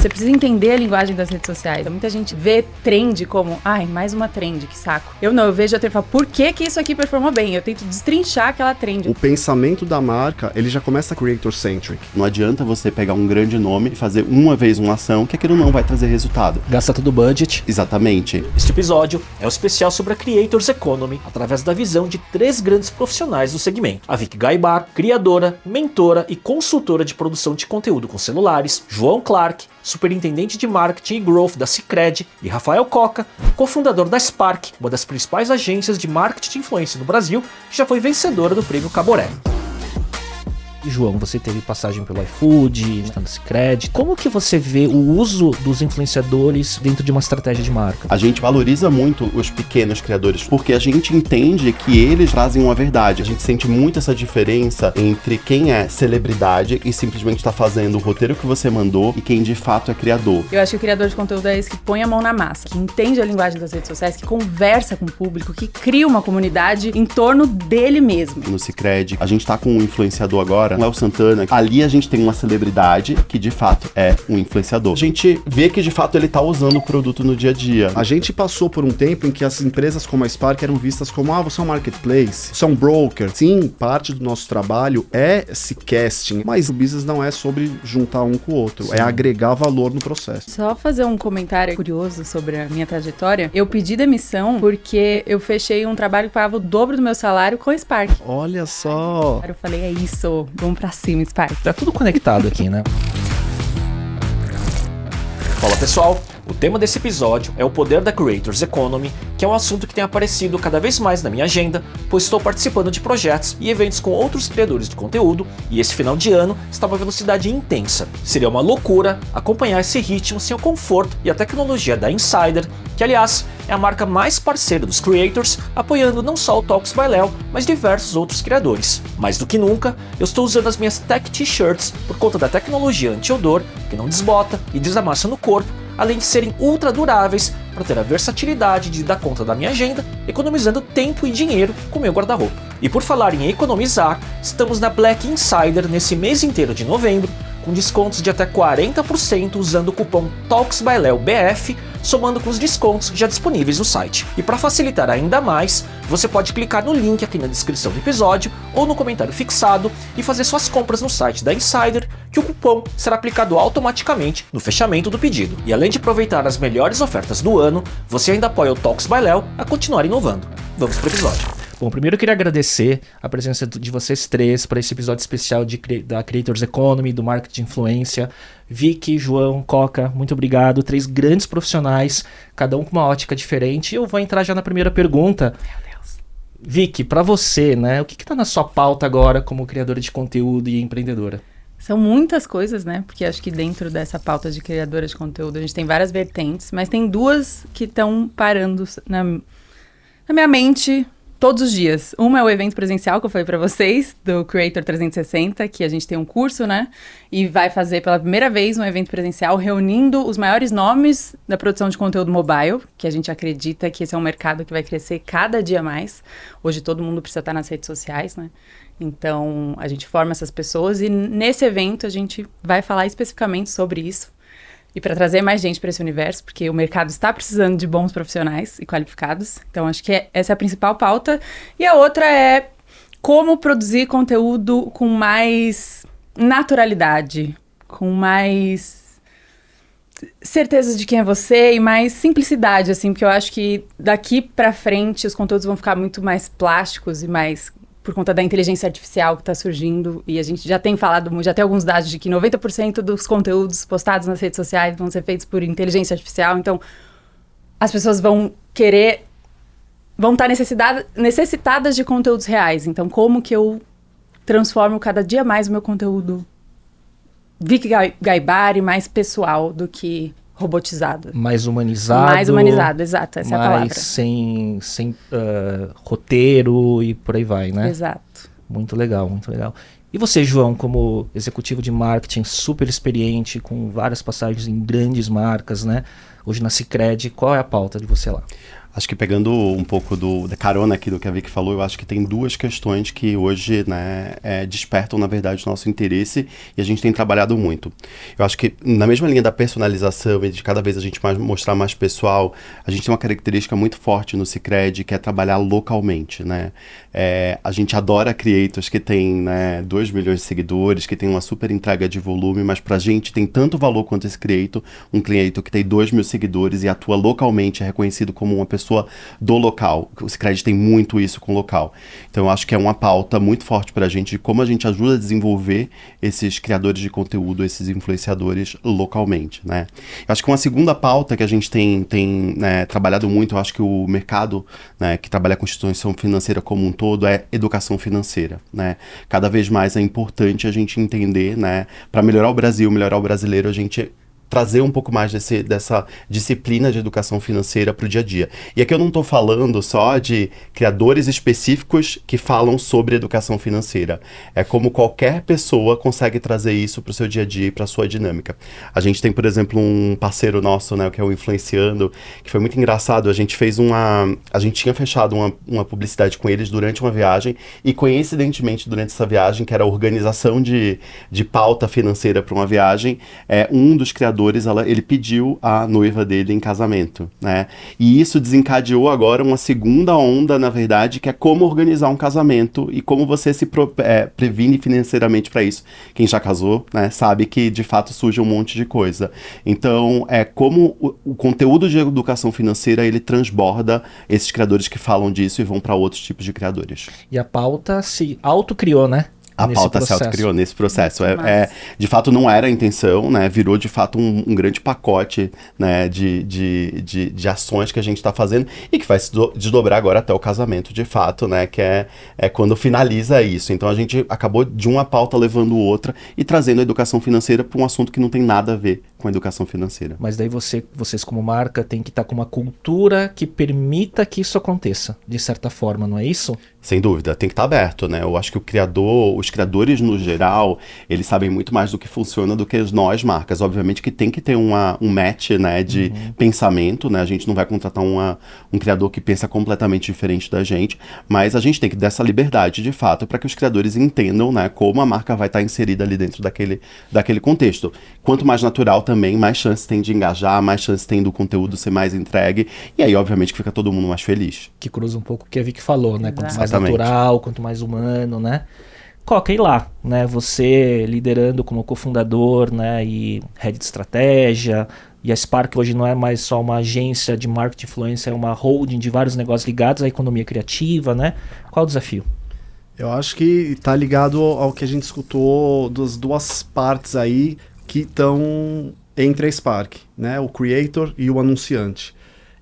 Você precisa entender a linguagem das redes sociais. Muita gente vê trend como, mais uma trend, que saco. Eu não, eu vejo a trend e falo, por que isso aqui performou bem? Eu tento destrinchar aquela trend. O pensamento da marca, ele já começa creator-centric. Não adianta você pegar um grande nome e fazer uma vez uma ação que aquilo não vai trazer resultado. Gasta todo o budget. Exatamente. Este episódio é um especial sobre a Creators Economy, através da visão de 3 grandes profissionais do segmento. A Vicky Gaibar, criadora, mentora e consultora de produção de conteúdo com celulares, João Clark, superintendente de marketing e growth da Sicredi, e Rafael Coca, cofundador da Spark, uma das principais agências de marketing de influência no Brasil, que já foi vencedora do prêmio Caboré. E João, você teve passagem pelo iFood, no Sicredi. Como que você vê o uso dos influenciadores dentro de uma estratégia de marca? A gente valoriza muito os pequenos criadores, porque a gente entende que eles trazem uma verdade. A gente sente muito essa diferença entre quem é celebridade e simplesmente está fazendo o roteiro que você mandou e quem de fato é criador. Eu acho que o criador de conteúdo é esse que põe a mão na massa, que entende a linguagem das redes sociais, que conversa com o público, que cria uma comunidade em torno dele mesmo. No Sicredi, a gente tá com um influenciador agora, Léo Santana. Ali a gente tem uma celebridade que de fato é um influenciador. A gente vê que de fato ele tá usando o produto no dia a dia. A gente passou por um tempo em que as empresas como a Spark eram vistas como, você é um marketplace, você é um broker. Sim, parte do nosso trabalho é esse casting, mas o business não é sobre juntar um com o outro, é agregar valor no processo. Só fazer um comentário curioso sobre a minha trajetória. Eu pedi demissão porque eu fechei um trabalho que pagava o dobro do meu salário com a Spark. Olha só! Eu falei, é isso, vamos pra cima, Spark. Tá tudo conectado aqui, né? Fala pessoal, o tema desse episódio é o poder da Creators Economy, que é um assunto que tem aparecido cada vez mais na minha agenda, pois estou participando de projetos e eventos com outros criadores de conteúdo, e esse final de ano está uma velocidade intensa. Seria uma loucura acompanhar esse ritmo sem o conforto e a tecnologia da Insider, que aliás é a marca mais parceira dos creators, apoiando não só o Talks by Léo, mas diversos outros criadores. Mais do que nunca, eu estou usando as minhas tech t-shirts por conta da tecnologia anti-odor, que não desbota e desamassa no corpo, além de serem ultra duráveis para ter a versatilidade de dar conta da minha agenda, economizando tempo e dinheiro com meu guarda-roupa. E por falar em economizar, estamos na Black Insider nesse mês inteiro de novembro, com descontos de até 40% usando o cupom TalksByLeoBF, somando com os descontos já disponíveis no site. E para facilitar ainda mais, você pode clicar no link aqui na descrição do episódio ou no comentário fixado e fazer suas compras no site da Insider, que o cupom será aplicado automaticamente no fechamento do pedido. E além de aproveitar as melhores ofertas do ano, você ainda apoia o Talks by Léo a continuar inovando. Vamos pro episódio. Bom, primeiro eu queria agradecer a presença de vocês três para esse episódio especial da Creators Economy, do Marketing de Influência. Vicky, João, Coca, muito obrigado. 3 grandes profissionais, cada um com uma ótica diferente. Eu vou entrar já na primeira pergunta. Meu Deus. Vicky, para você, né, o que está na sua pauta agora como criadora de conteúdo e empreendedora? São muitas coisas, né? Porque acho que dentro dessa pauta de criadora de conteúdo a gente tem várias vertentes, mas tem 2 que estão parando na minha mente todos os dias. Uma é o evento presencial que eu falei pra vocês, do Creator 360, que a gente tem um curso, né? E vai fazer pela primeira vez um evento presencial reunindo os maiores nomes da produção de conteúdo mobile, que a gente acredita que esse é um mercado que vai crescer cada dia mais. Hoje todo mundo precisa estar nas redes sociais, né? Então a gente forma essas pessoas e nesse evento a gente vai falar especificamente sobre isso. E para trazer mais gente para esse universo, porque o mercado está precisando de bons profissionais e qualificados. Então, acho que essa é a principal pauta. E a outra é como produzir conteúdo com mais naturalidade, com mais certeza de quem é você e mais simplicidade, assim, porque eu acho que daqui para frente os conteúdos vão ficar muito mais plásticos e mais por conta da inteligência artificial que está surgindo, e a gente já tem falado, já tem alguns dados de que 90% dos conteúdos postados nas redes sociais vão ser feitos por inteligência artificial, então as pessoas vão estar necessitadas de conteúdos reais. Então como que eu transformo cada dia mais o meu conteúdo Vicky Gaibar mais pessoal do que robotizado. Mais humanizado. Mais humanizado, exato, essa é a palavra. Sem roteiro e por aí vai, né? Exato. Muito legal, muito legal. E você, João, como executivo de marketing, super experiente, com várias passagens em grandes marcas, né? Hoje na Sicredi, qual é a pauta de você lá? Acho que pegando um pouco da carona aqui do que a Vicky falou, eu acho que tem duas questões que hoje, né, despertam, na verdade, o nosso interesse e a gente tem trabalhado muito. Eu acho que na mesma linha da personalização e de cada vez a gente mostrar mais pessoal, a gente tem uma característica muito forte no Sicredi, que é trabalhar localmente, né? A gente adora creators que tem, né, 2 milhões de seguidores, que tem uma super entrega de volume, mas pra gente tem tanto valor quanto esse creator, um creator que tem 2 mil seguidores e atua localmente, é reconhecido como uma pessoa do local. O Sicredi tem muito isso com o local. Então eu acho que é uma pauta muito forte pra gente de como a gente ajuda a desenvolver esses criadores de conteúdo, esses influenciadores localmente, né? Eu acho que uma segunda pauta que a gente tem né, trabalhado muito, eu acho que o mercado, né, que trabalha com instituição financeira como um todo é educação financeira, né? Cada vez mais é importante a gente entender, né, para melhorar o Brasil, melhorar o brasileiro, a gente trazer um pouco mais dessa disciplina de educação financeira para o dia a dia. E aqui eu não estou falando só de criadores específicos que falam sobre educação financeira. É como qualquer pessoa consegue trazer isso para o seu dia a dia e para a sua dinâmica. A gente tem, por exemplo, um parceiro nosso, né, que é o Influenciando, que foi muito engraçado. A gente tinha fechado uma publicidade com eles durante uma viagem e, coincidentemente, durante essa viagem, que era a organização de pauta financeira para uma viagem, um dos criadores ele pediu a noiva dele em casamento, né? E isso desencadeou agora uma segunda onda, na verdade, que é como organizar um casamento e como você se previne financeiramente para isso. Quem já casou, né, sabe que de fato surge um monte de coisa. Então, como o conteúdo de educação financeira, ele transborda esses criadores que falam disso e vão para outros tipos de criadores. E a pauta se autocriou, né? A pauta se autocriou nesse processo. De fato, não era a intenção, né? Virou, de fato, um grande pacote, né, de ações que a gente está fazendo e que vai se desdobrar agora até o casamento, de fato, né? Que é quando finaliza isso. Então, a gente acabou de uma pauta levando outra e trazendo a educação financeira para um assunto que não tem nada a ver com a educação financeira. Mas daí vocês, como marca, tem que estar com uma cultura que permita que isso aconteça, de certa forma, não é isso? Sem dúvida, tem que estar aberto, né? Eu acho que os criadores no geral, eles sabem muito mais do que funciona do que nós, marcas. Obviamente que tem que ter um match, né, de pensamento, né? A gente não vai contratar um criador que pensa completamente diferente da gente, mas a gente tem que dar essa liberdade, de fato, para que os criadores entendam, né, como a marca vai estar inserida ali dentro daquele contexto. Quanto mais natural também, mais chances tem de engajar, mais chances tem do conteúdo ser mais entregue, e aí, obviamente, que fica todo mundo mais feliz. Que cruza um pouco o que a Vicky falou, né? Quanto mais Exatamente. Natural, quanto mais humano, né? Coca, e lá, né? Você liderando como cofundador, né? E head de estratégia. E a Spark hoje não é mais só uma agência de marketing influência, é uma holding de vários negócios ligados à economia criativa, né? Qual o desafio? Eu acho que está ligado ao que a gente escutou das duas partes aí que estão entre a Spark, né? O creator e o anunciante.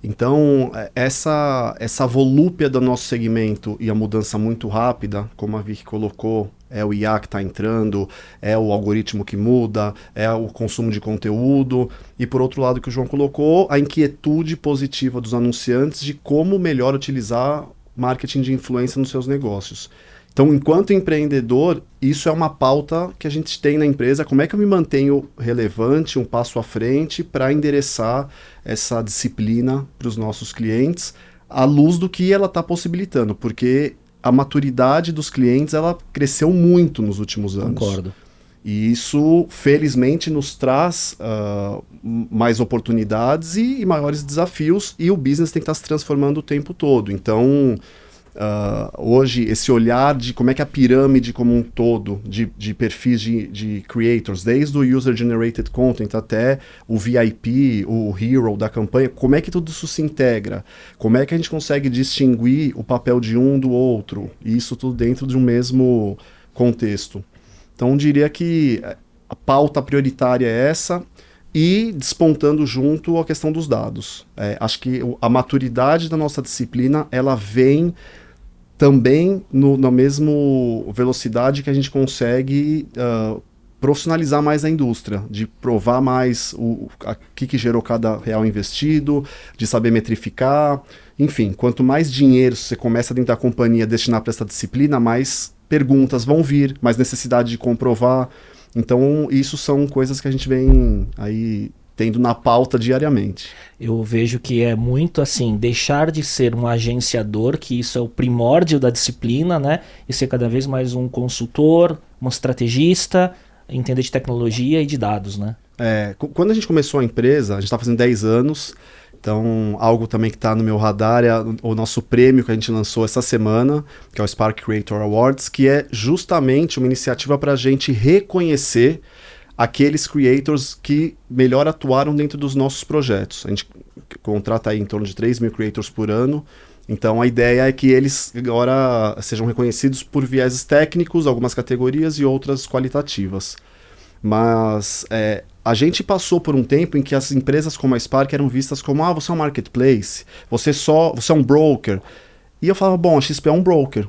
Então, essa volúpia do nosso segmento e a mudança muito rápida, como a Vicky colocou, é o IA que está entrando, é o algoritmo que muda, é o consumo de conteúdo, e por outro lado que o João colocou, a inquietude positiva dos anunciantes de como melhor utilizar marketing de influência nos seus negócios. Então, enquanto empreendedor, isso é uma pauta que a gente tem na empresa. Como é que eu me mantenho relevante, um passo à frente, para endereçar essa disciplina para os nossos clientes, à luz do que ela está possibilitando? Porque a maturidade dos clientes, ela cresceu muito nos últimos anos. Concordo. E isso, felizmente, nos traz mais oportunidades e maiores desafios, e o business tem que estar se transformando o tempo todo. Então, hoje, esse olhar de como é que a pirâmide como um todo de perfis de creators, desde o User-Generated Content até o VIP, o Hero da campanha, como é que tudo isso se integra? Como é que a gente consegue distinguir o papel de um do outro? E isso tudo dentro de um mesmo contexto. Então, eu diria que a pauta prioritária é essa, e despontando junto a questão dos dados. Acho que a maturidade da nossa disciplina, ela vem também na mesma velocidade que a gente consegue profissionalizar mais a indústria, de provar mais o que gerou cada real investido, de saber metrificar. Enfim, quanto mais dinheiro você começa dentro da companhia a destinar para essa disciplina, mais perguntas vão vir, mais necessidade de comprovar. Então, isso são coisas que a gente vem aí tendo na pauta diariamente. Eu vejo que é muito assim, deixar de ser um agenciador, que isso é o primórdio da disciplina, né? E ser cada vez mais um consultor, um estrategista, entender de tecnologia e de dados, né? Quando a gente começou a empresa, a gente está fazendo 10 anos, então algo também que está no meu radar é o nosso prêmio que a gente lançou essa semana, que é o Spark Creator Awards, que é justamente uma iniciativa para a gente reconhecer aqueles creators que melhor atuaram dentro dos nossos projetos. A gente contrata aí em torno de 3 mil creators por ano, então a ideia é que eles agora sejam reconhecidos por vieses técnicos, algumas categorias e outras qualitativas. Mas a gente passou por um tempo em que as empresas como a Spark eram vistas como, você é um marketplace, você é um broker. E eu falava, bom, a XP é um broker.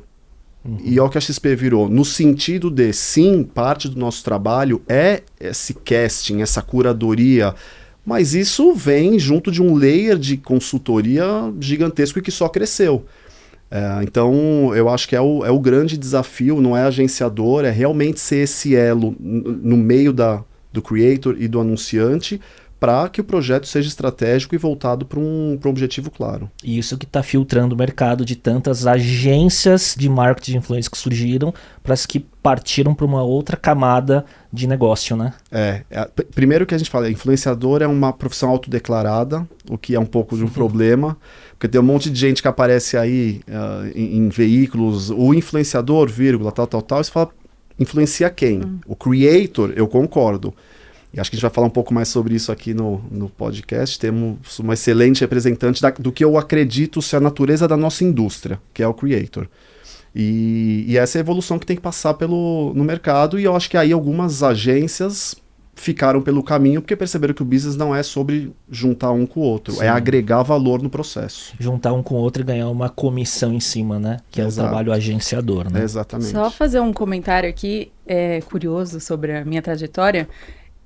E é o que a XP virou, no sentido de, sim, parte do nosso trabalho é esse casting, essa curadoria, mas isso vem junto de um layer de consultoria gigantesco e que só cresceu. Então, eu acho que é o grande desafio, não é agenciador, é realmente ser esse elo no meio do creator e do anunciante, para que o projeto seja estratégico e voltado para um objetivo claro. E isso que está filtrando o mercado de tantas agências de marketing de influência que surgiram, para as que partiram para uma outra camada de negócio, né? Primeiro que a gente fala, influenciador é uma profissão autodeclarada, o que é um pouco de um problema, porque tem um monte de gente que aparece aí em veículos, o influenciador, vírgula, tal, e você fala, influencia quem? O creator, eu concordo. E acho que a gente vai falar um pouco mais sobre isso aqui no podcast. Temos uma excelente representante do que eu acredito ser a natureza da nossa indústria, que é o creator. E essa é a evolução que tem que passar no mercado, e eu acho que aí algumas agências ficaram pelo caminho porque perceberam que o business não é sobre juntar um com o outro, é agregar valor no processo. Juntar um com o outro e ganhar uma comissão em cima, né? Que é o trabalho agenciador, né? Exatamente. Só fazer um comentário aqui curioso sobre a minha trajetória.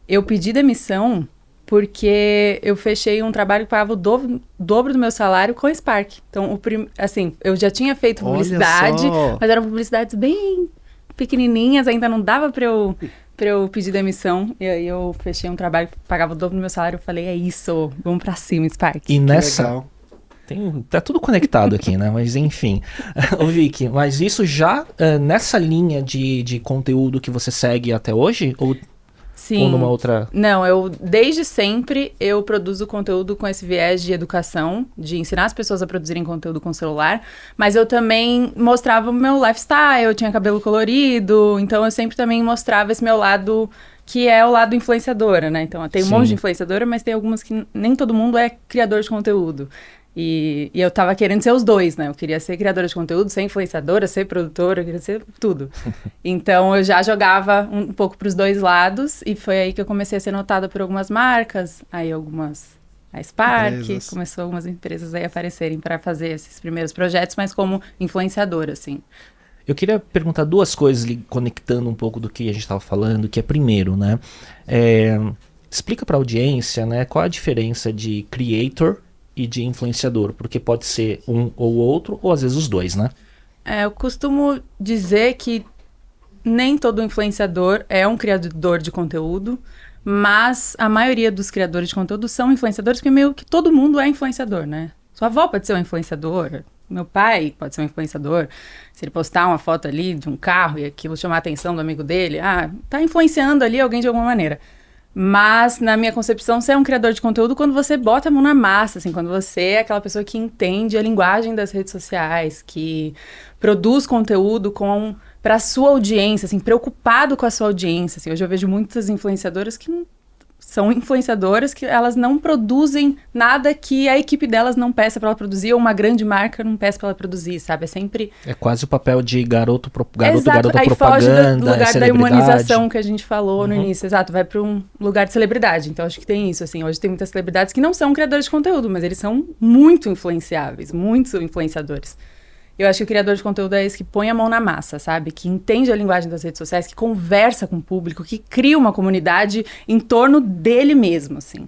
Eu pedi demissão porque eu fechei um trabalho que pagava o dobro do meu salário com a Spark. Então, eu já tinha feito publicidade, mas eram publicidades bem pequenininhas, ainda não dava para eu pedir demissão. E aí eu fechei um trabalho que pagava o dobro do meu salário. Eu falei, é isso, vamos para cima, Spark. E nessa... Tá tudo conectado aqui, né? Mas enfim. Ô Vicky, mas isso já nessa linha de conteúdo que você segue até hoje? Sim. Ou numa outra... Não, desde sempre eu produzo conteúdo com esse viés de educação, de ensinar as pessoas a produzirem conteúdo com celular, mas eu também mostrava o meu lifestyle, eu tinha cabelo colorido, então eu sempre também mostrava esse meu lado, que é o lado influenciadora, né? Então tem um monte de influenciadora, mas tem algumas que nem todo mundo é criador de conteúdo. E eu tava querendo ser os dois, né? Eu queria ser criadora de conteúdo, ser influenciadora, ser produtora, eu queria ser tudo. Então, eu já jogava um pouco pros dois lados, e foi aí que eu comecei a ser notada por algumas marcas, aí a Spark, começou algumas empresas aí a aparecerem para fazer esses primeiros projetos, mas como influenciadora, assim. Eu queria perguntar duas coisas, conectando um pouco do que a gente estava falando, que é primeiro, né? Explica para a audiência, né, qual a diferença de creator e de influenciador, porque pode ser um ou outro, ou às vezes os dois, né? Eu costumo dizer que nem todo influenciador é um criador de conteúdo, mas a maioria dos criadores de conteúdo são influenciadores, porque meio que todo mundo é influenciador, né? Sua avó pode ser um influenciador, meu pai pode ser um influenciador. Se ele postar uma foto ali de um carro e aquilo chamar a atenção do amigo dele, tá influenciando ali alguém de alguma maneira. Mas, na minha concepção, você é um criador de conteúdo quando você bota a mão na massa, assim, quando você é aquela pessoa que entende a linguagem das redes sociais, que produz conteúdo para a sua audiência, assim, preocupado com a sua audiência. Assim. Hoje eu vejo muitas influenciadoras que são influenciadoras que elas não produzem nada que a equipe delas não peça para ela produzir, ou uma grande marca não peça para ela produzir, sabe? É sempre... É quase o papel de garota exato. Aí propaganda, foge do lugar da humanização que a gente falou no início, exato, vai para um lugar de celebridade. Então, acho que tem isso, assim, hoje tem muitas celebridades que não são criadores de conteúdo, mas eles são muito influenciáveis, muito influenciadores. Eu acho que o criador de conteúdo é esse que põe a mão na massa, sabe? Que entende a linguagem das redes sociais, que conversa com o público, que cria uma comunidade em torno dele mesmo, assim.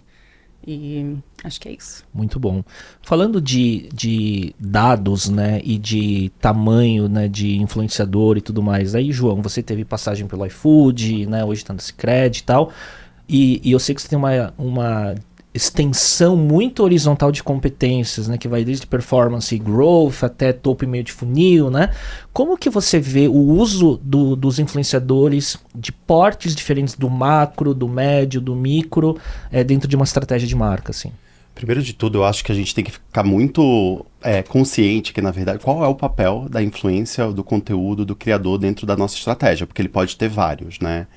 E acho que é isso. Muito bom. Falando de dados, né, e de tamanho, né, de influenciador e tudo mais, aí, João, você teve passagem pelo iFood, né, hoje tá no Sicredi e tal. E eu sei que você tem uma extensão muito horizontal de competências, né, que vai desde performance e growth até topo e meio de funil, né? Como que você vê o uso dos influenciadores de portes diferentes do macro, do médio, do micro, dentro de uma estratégia de marca, assim? Primeiro de tudo, eu acho que a gente tem que ficar muito consciente que, na verdade, qual é o papel da influência, do conteúdo, do criador dentro da nossa estratégia, porque ele pode ter vários, né?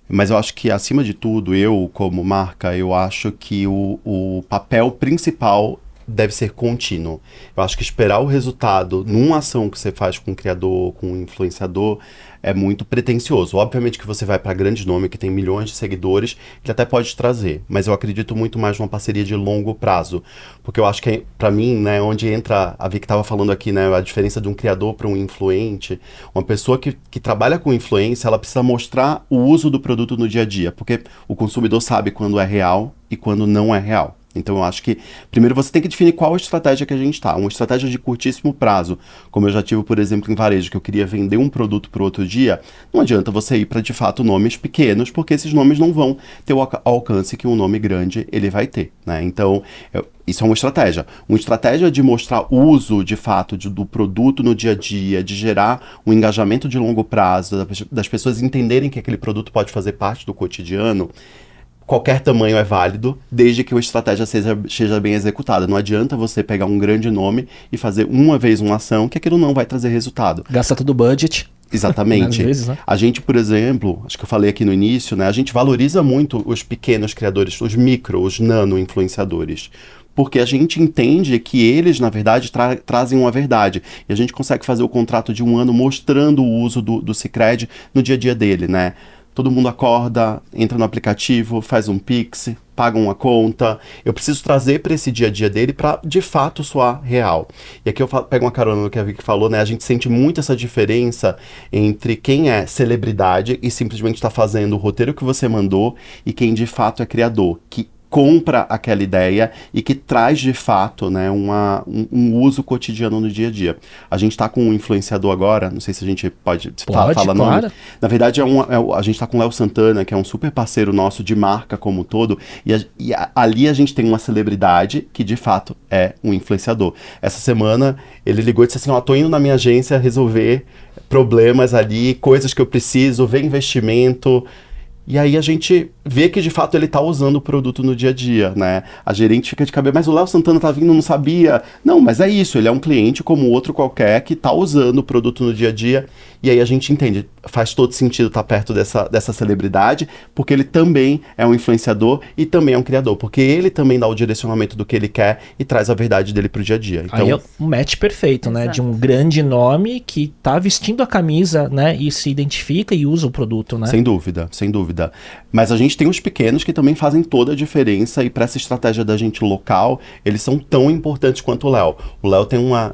Mas eu acho que, acima de tudo, eu, como marca, eu acho que o papel principal deve ser contínuo. Eu acho que esperar o resultado numa ação que você faz com o criador, com o influenciador, é muito pretensioso. Obviamente que você vai para grande nome, que tem milhões de seguidores, ele até pode trazer, mas eu acredito muito mais numa parceria de longo prazo, porque eu acho que, para mim, né, onde entra, a Vicky estava falando aqui, né, a diferença de um criador para um influente, uma pessoa que trabalha com influência, ela precisa mostrar o uso do produto no dia a dia, porque o consumidor sabe quando é real e quando não é real. Então eu acho que, primeiro você tem que definir qual a estratégia que a gente está. Uma estratégia de curtíssimo prazo, como eu já tive, por exemplo, em varejo, que eu queria vender um produto para o outro dia, não adianta você ir para, de fato, nomes pequenos, porque esses nomes não vão ter o alcance que um nome grande ele vai ter, né? Então, isso é uma estratégia. Uma estratégia de mostrar uso, de fato, do produto no dia a dia, de gerar um engajamento de longo prazo, das pessoas entenderem que aquele produto pode fazer parte do cotidiano. Qualquer tamanho é válido, desde que a estratégia seja bem executada. Não adianta você pegar um grande nome e fazer uma vez uma ação, que aquilo não vai trazer resultado. Gasta todo o budget. Exatamente. Às vezes, né? A gente, por exemplo, acho que eu falei aqui no início, né? A gente valoriza muito os pequenos criadores, os micro, os nano influenciadores. Porque a gente entende que eles, na verdade, trazem uma verdade. E a gente consegue fazer o contrato de 1 ano mostrando o uso do Sicredi no dia a dia dele, né? Todo mundo acorda, entra no aplicativo, faz um Pix, paga uma conta. Eu preciso trazer para esse dia a dia dele para, de fato, soar real. E aqui eu pego uma carona no que a Vicky falou, né? A gente sente muito essa diferença entre quem é celebridade e simplesmente está fazendo o roteiro que você mandou e quem, de fato, é criador, que compra aquela ideia e que traz de fato, né, um uso cotidiano no dia a dia. A gente está com um influenciador agora, não sei se a gente pode falar claro. nome. Na verdade, a gente está com o Léo Santana, que é um super parceiro nosso de marca como um todo, e ali a gente tem uma celebridade que de fato é um influenciador. Essa semana ele ligou e disse assim, ó, tô indo na minha agência resolver problemas ali, coisas que eu preciso, ver investimento. E aí a gente vê que de fato ele tá usando o produto no dia a dia, né? A gerente fica de cabeça, mas o Léo Santana tá vindo, não sabia. Não, mas é isso, ele é um cliente como outro qualquer que tá usando o produto no dia a dia. E aí a gente entende, faz todo sentido estar perto dessa celebridade, porque ele também é um influenciador e também é um criador, porque ele também dá o direcionamento do que ele quer e traz a verdade dele pro dia a dia. Então, aí é um match perfeito, né? De um grande nome que tá vestindo a camisa, né? E se identifica e usa o produto, né? Sem dúvida, sem dúvida. Mas a gente tem os pequenos que também fazem toda a diferença e para essa estratégia da gente local, eles são tão importantes quanto o Léo. O Léo tem uma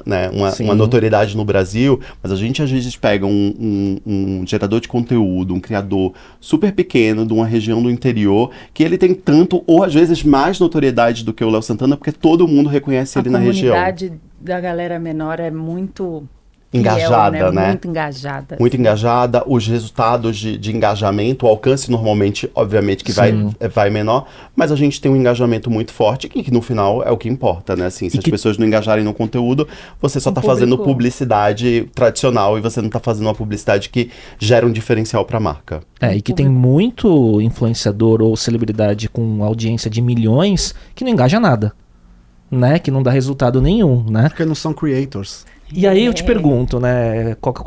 notoriedade no Brasil, mas a gente às vezes pega um gerador de conteúdo, um criador super pequeno de uma região do interior, que ele tem tanto ou às vezes mais notoriedade do que o Léo Santana, porque todo mundo reconhece ele na região. A comunidade da galera menor é muito engajada, fiel, né? Muito engajada. Muito engajada, os resultados de engajamento, o alcance normalmente, obviamente, que vai menor, mas a gente tem um engajamento muito forte, que no final é o que importa, né? Assim, se as pessoas não engajarem no conteúdo, você só está fazendo publicidade tradicional e você não está fazendo uma publicidade que gera um diferencial para a marca. E que tem muito influenciador ou celebridade com audiência de milhões que não engaja nada, né? Que não dá resultado nenhum, né? Porque não são creators. E aí eu te pergunto, né, Coca,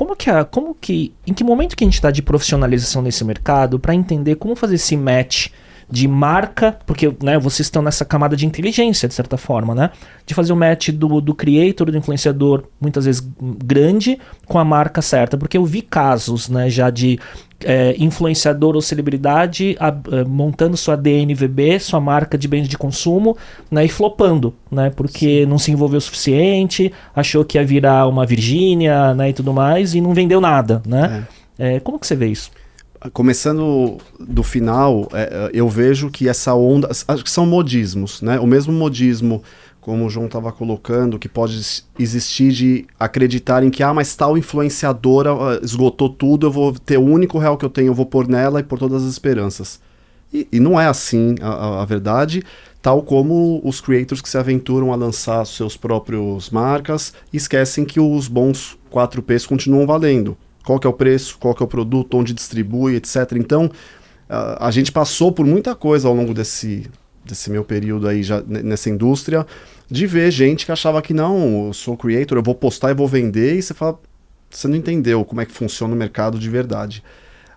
em que momento que a gente está de profissionalização nesse mercado para entender como fazer esse match de marca, porque, né, vocês estão nessa camada de inteligência, de certa forma, né, de fazer o match do creator, do influenciador, muitas vezes grande, com a marca certa, porque eu vi casos, né, já de influenciador ou celebridade montando sua DNVB, sua marca de bens de consumo, né, e flopando, né, porque não se envolveu o suficiente, achou que ia virar uma Virgínia, né, e tudo mais, e não vendeu nada, né? Como que você vê isso? Começando do final, eu vejo que essa onda, acho que são modismos, né? O mesmo modismo, como o João estava colocando, que pode existir de acreditarem que, mas tal influenciadora esgotou tudo, eu vou ter o único real que eu tenho, eu vou pôr nela e pôr todas as esperanças. E não é assim a verdade, tal como os creators que se aventuram a lançar seus próprios marcas e esquecem que os bons 4Ps continuam valendo. Qual que é o preço, qual que é o produto, onde distribui, etc. Então, a gente passou por muita coisa ao longo desse meu período aí já nessa indústria, de ver gente que achava que não, eu sou creator, eu vou postar e vou vender, e você fala, você não entendeu como é que funciona o mercado de verdade.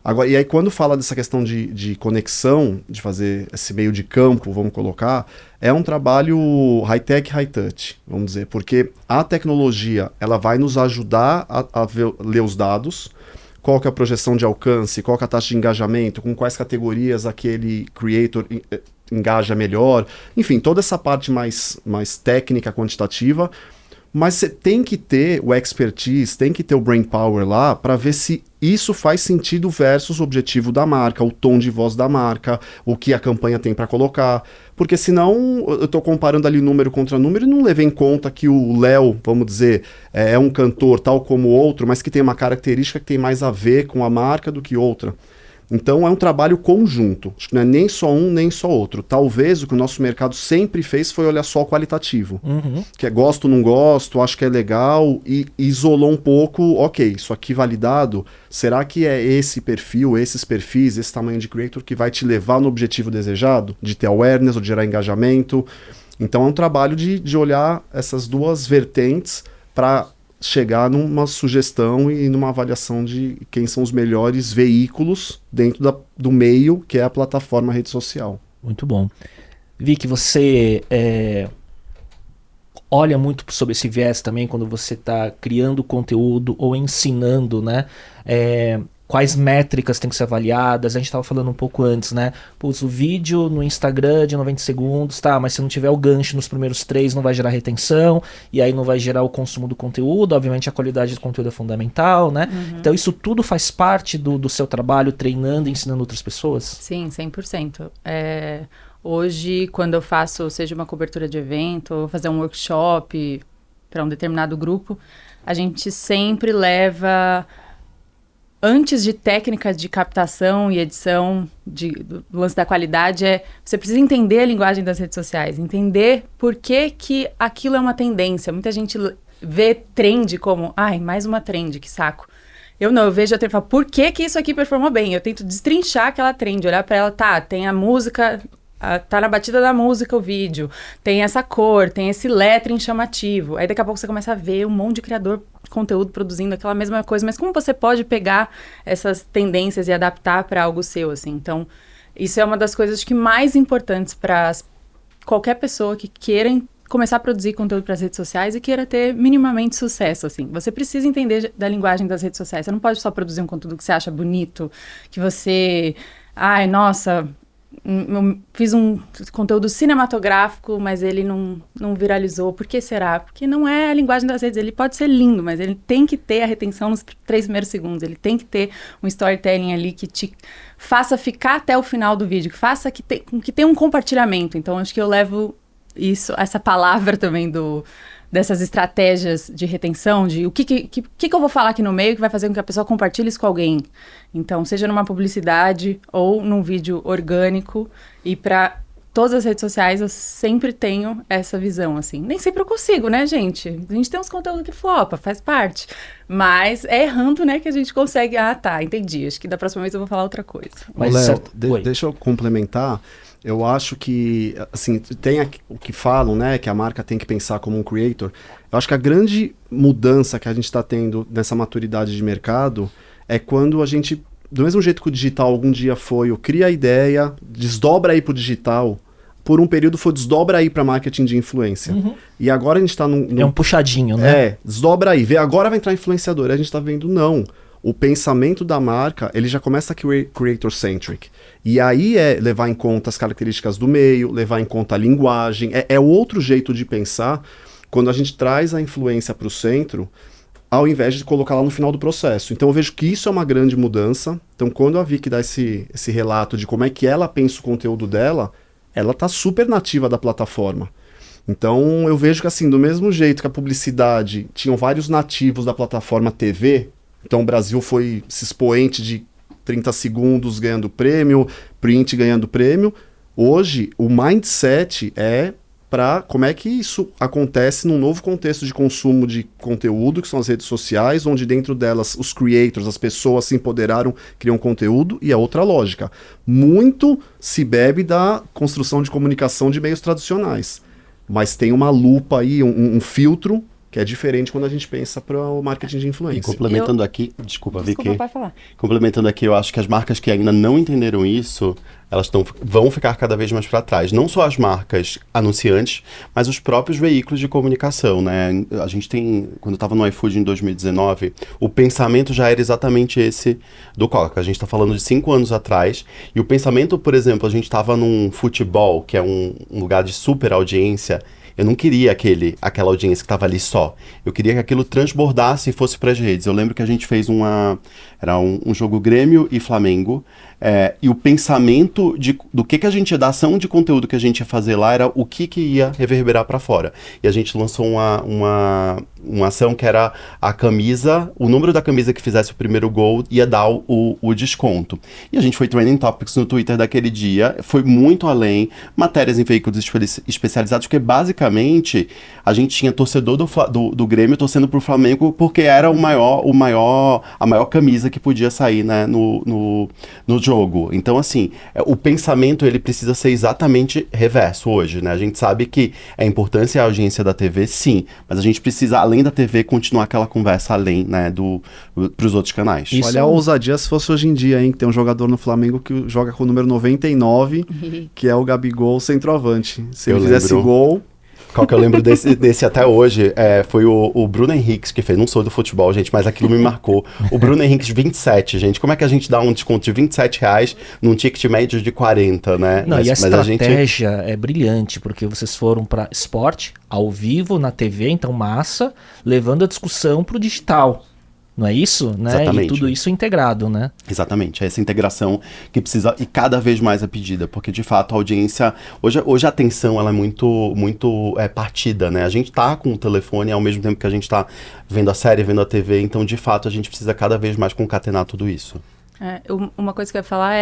Agora, e aí quando fala dessa questão de conexão, de fazer esse meio de campo, vamos colocar, é um trabalho high-tech, high-touch, vamos dizer, porque a tecnologia, ela vai nos ajudar a ler os dados, qual que é a projeção de alcance, qual que é a taxa de engajamento, com quais categorias aquele creator engaja melhor, enfim, toda essa parte mais técnica, quantitativa, mas você tem que ter o expertise, tem que ter o brain power lá para ver se isso faz sentido versus o objetivo da marca, o tom de voz da marca, o que a campanha tem para colocar. Porque senão eu estou comparando ali número contra número e não levei em conta que o Léo, vamos dizer, é um cantor tal como o outro, mas que tem uma característica que tem mais a ver com a marca do que outra. Então é um trabalho conjunto, acho que não é nem só um nem só outro. Talvez o que o nosso mercado sempre fez foi olhar só o qualitativo, que é gosto, não gosto, acho que é legal, e isolou um pouco, ok, isso aqui validado, será que é esse perfil, esses perfis, esse tamanho de creator que vai te levar no objetivo desejado, de ter awareness ou de gerar engajamento? Então é um trabalho de olhar essas duas vertentes para chegar numa sugestão e numa avaliação de quem são os melhores veículos dentro do meio, que é a plataforma rede social. Muito bom. Vicky, você olha muito sobre esse viés também quando você está criando conteúdo ou ensinando, né? Quais métricas têm que ser avaliadas? A gente estava falando um pouco antes, né? Putz, o vídeo no Instagram de 90 segundos, tá, mas se não tiver o gancho nos primeiros 3, não vai gerar retenção, e aí não vai gerar o consumo do conteúdo, obviamente a qualidade do conteúdo é fundamental, né? Então isso tudo faz parte do seu trabalho, treinando e ensinando outras pessoas? Sim, 100%. Hoje, quando eu faço, seja uma cobertura de evento, ou fazer um workshop para um determinado grupo, a gente sempre leva... Antes de técnicas de captação e edição, do lance da qualidade, você precisa entender a linguagem das redes sociais, entender por que aquilo é uma tendência. Muita gente vê trend como, mais uma trend, que saco. Eu não, eu vejo a trend e falo, por que isso aqui performou bem? Eu tento destrinchar aquela trend, olhar pra ela, tem a música... tá na batida da música o vídeo, tem essa cor, tem esse lettering chamativo. Aí daqui a pouco você começa a ver um monte de criador de conteúdo produzindo aquela mesma coisa, mas como você pode pegar essas tendências e adaptar para algo seu, assim? Então, isso é uma das coisas que mais importantes para qualquer pessoa que queira começar a produzir conteúdo para as redes sociais e queira ter minimamente sucesso, assim. Você precisa entender da linguagem das redes sociais. Você não pode só produzir um conteúdo que você acha bonito, que você... nossa... Eu fiz um conteúdo cinematográfico, mas ele não viralizou. Por que será? Porque não é a linguagem das redes. Ele pode ser lindo, mas ele tem que ter a retenção nos 3 primeiros segundos. Ele tem que ter um storytelling ali que te faça ficar até o final do vídeo, que faça que tenha um compartilhamento. Então, acho que eu levo essa palavra também dessas estratégias de retenção, de o que eu vou falar aqui no meio que vai fazer com que a pessoa compartilhe isso com alguém. Então, seja numa publicidade ou num vídeo orgânico, e para todas as redes sociais eu sempre tenho essa visão, assim. Nem sempre eu consigo, né, gente? A gente tem uns conteúdos que flopa, faz parte. Mas é errando, né, que a gente consegue... entendi. Acho que da próxima vez eu vou falar outra coisa. Mas, Léo, deixa eu complementar. Eu acho que, assim, tem o que falam, né, que a marca tem que pensar como um creator. Eu acho que a grande mudança que a gente está tendo nessa maturidade de mercado é quando a gente, do mesmo jeito que o digital algum dia foi o cria a ideia, desdobra aí pro digital, por um período foi desdobra aí para marketing de influência. E agora a gente está É um puxadinho, né? Desdobra aí, agora vai entrar influenciador. A gente está vendo, não. O pensamento da marca, ele já começa creator-centric. E aí é levar em conta as características do meio, levar em conta a linguagem. É outro jeito de pensar quando a gente traz a influência para o centro, ao invés de colocar lá no final do processo. Então eu vejo que isso é uma grande mudança. Então quando a Vicky dá esse relato de como é que ela pensa o conteúdo dela, ela tá super nativa da plataforma. Então eu vejo que, assim, do mesmo jeito que a publicidade tinham vários nativos da plataforma TV, então o Brasil foi esse expoente de 30 segundos ganhando prêmio, print ganhando prêmio. Hoje, o mindset é para como é que isso acontece num novo contexto de consumo de conteúdo, que são as redes sociais, onde dentro delas os creators, as pessoas se empoderaram, criam conteúdo, e a outra lógica. Muito se bebe da construção de comunicação de meios tradicionais, mas tem uma lupa aí, um filtro, que é diferente quando a gente pensa para o marketing de influência. E complementando aqui, desculpa, Vicky. Pode falar. Complementando aqui, eu acho que as marcas que ainda não entenderam isso, elas vão ficar cada vez mais para trás. Não só as marcas anunciantes, mas os próprios veículos de comunicação, né? A gente tem, quando eu estava no iFood em 2019, o pensamento já era exatamente esse do Coca. A gente está falando de 5 anos atrás, e o pensamento, por exemplo, a gente estava num futebol, que é um lugar de super audiência. Eu não queria aquela audiência que estava ali só. Eu queria que aquilo transbordasse e fosse para as redes. Eu lembro que a gente fez era um jogo Grêmio e Flamengo, e o pensamento do que a gente ia, da ação de conteúdo que a gente ia fazer lá, era o que ia reverberar para fora. E a gente lançou uma ação que era a camisa, o número da camisa que fizesse o primeiro gol ia dar o desconto. E a gente foi trending topics no Twitter daquele dia, foi muito além, matérias em veículos especializados, porque basicamente a gente tinha torcedor do Grêmio torcendo pro Flamengo porque era a maior camisa que podia sair, né, no jogo. Então, assim, o pensamento ele precisa ser exatamente reverso hoje, né? A gente sabe que a importância e a audiência da TV, sim, mas a gente precisa, além da TV, continuar aquela conversa além, né, pros outros canais. Isso. Olha a ousadia se fosse hoje em dia, hein? Que tem um jogador no Flamengo que joga com o número 99, que é o Gabigol centroavante. Se ele fizesse gol... Qual que eu lembro desse até hoje, foi o Bruno Henrique que fez, não sou do futebol, gente, mas aquilo me marcou. O Bruno Henrique 27, gente, como é que a gente dá um desconto de R$27 num ticket médio de 40, né? Não, e a estratégia é brilhante, porque vocês foram para esporte, ao vivo, na TV, então massa, levando a discussão pro digital. Não é isso? Né? Exatamente. E tudo isso integrado, né? Exatamente. É essa integração que precisa, e cada vez mais é pedida, porque de fato a audiência, hoje a atenção ela é muito partida, né? A gente tá com o telefone ao mesmo tempo que a gente tá vendo a série, vendo a TV, então de fato a gente precisa cada vez mais concatenar tudo isso. Uma coisa que eu ia falar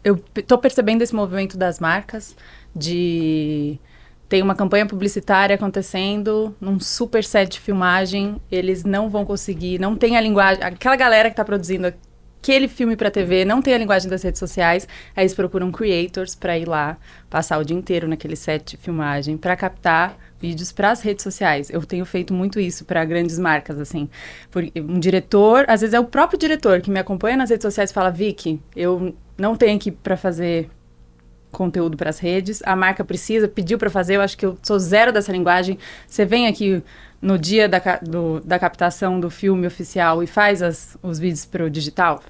eu tô percebendo esse movimento das marcas de... Tem uma campanha publicitária acontecendo, num super set de filmagem, eles não vão conseguir, não tem a linguagem, aquela galera que está produzindo aquele filme para TV, não tem a linguagem das redes sociais, aí eles procuram creators para ir lá, passar o dia inteiro naquele set de filmagem, para captar vídeos para as redes sociais. Eu tenho feito muito isso para grandes marcas, assim. Um diretor, às vezes é o próprio diretor que me acompanha nas redes sociais e fala, Vicky, eu não tenho equipe para fazer conteúdo para as redes, a marca pediu para fazer, eu acho que eu sou zero dessa linguagem. Você vem aqui no dia da captação do filme oficial e faz os vídeos para o digital?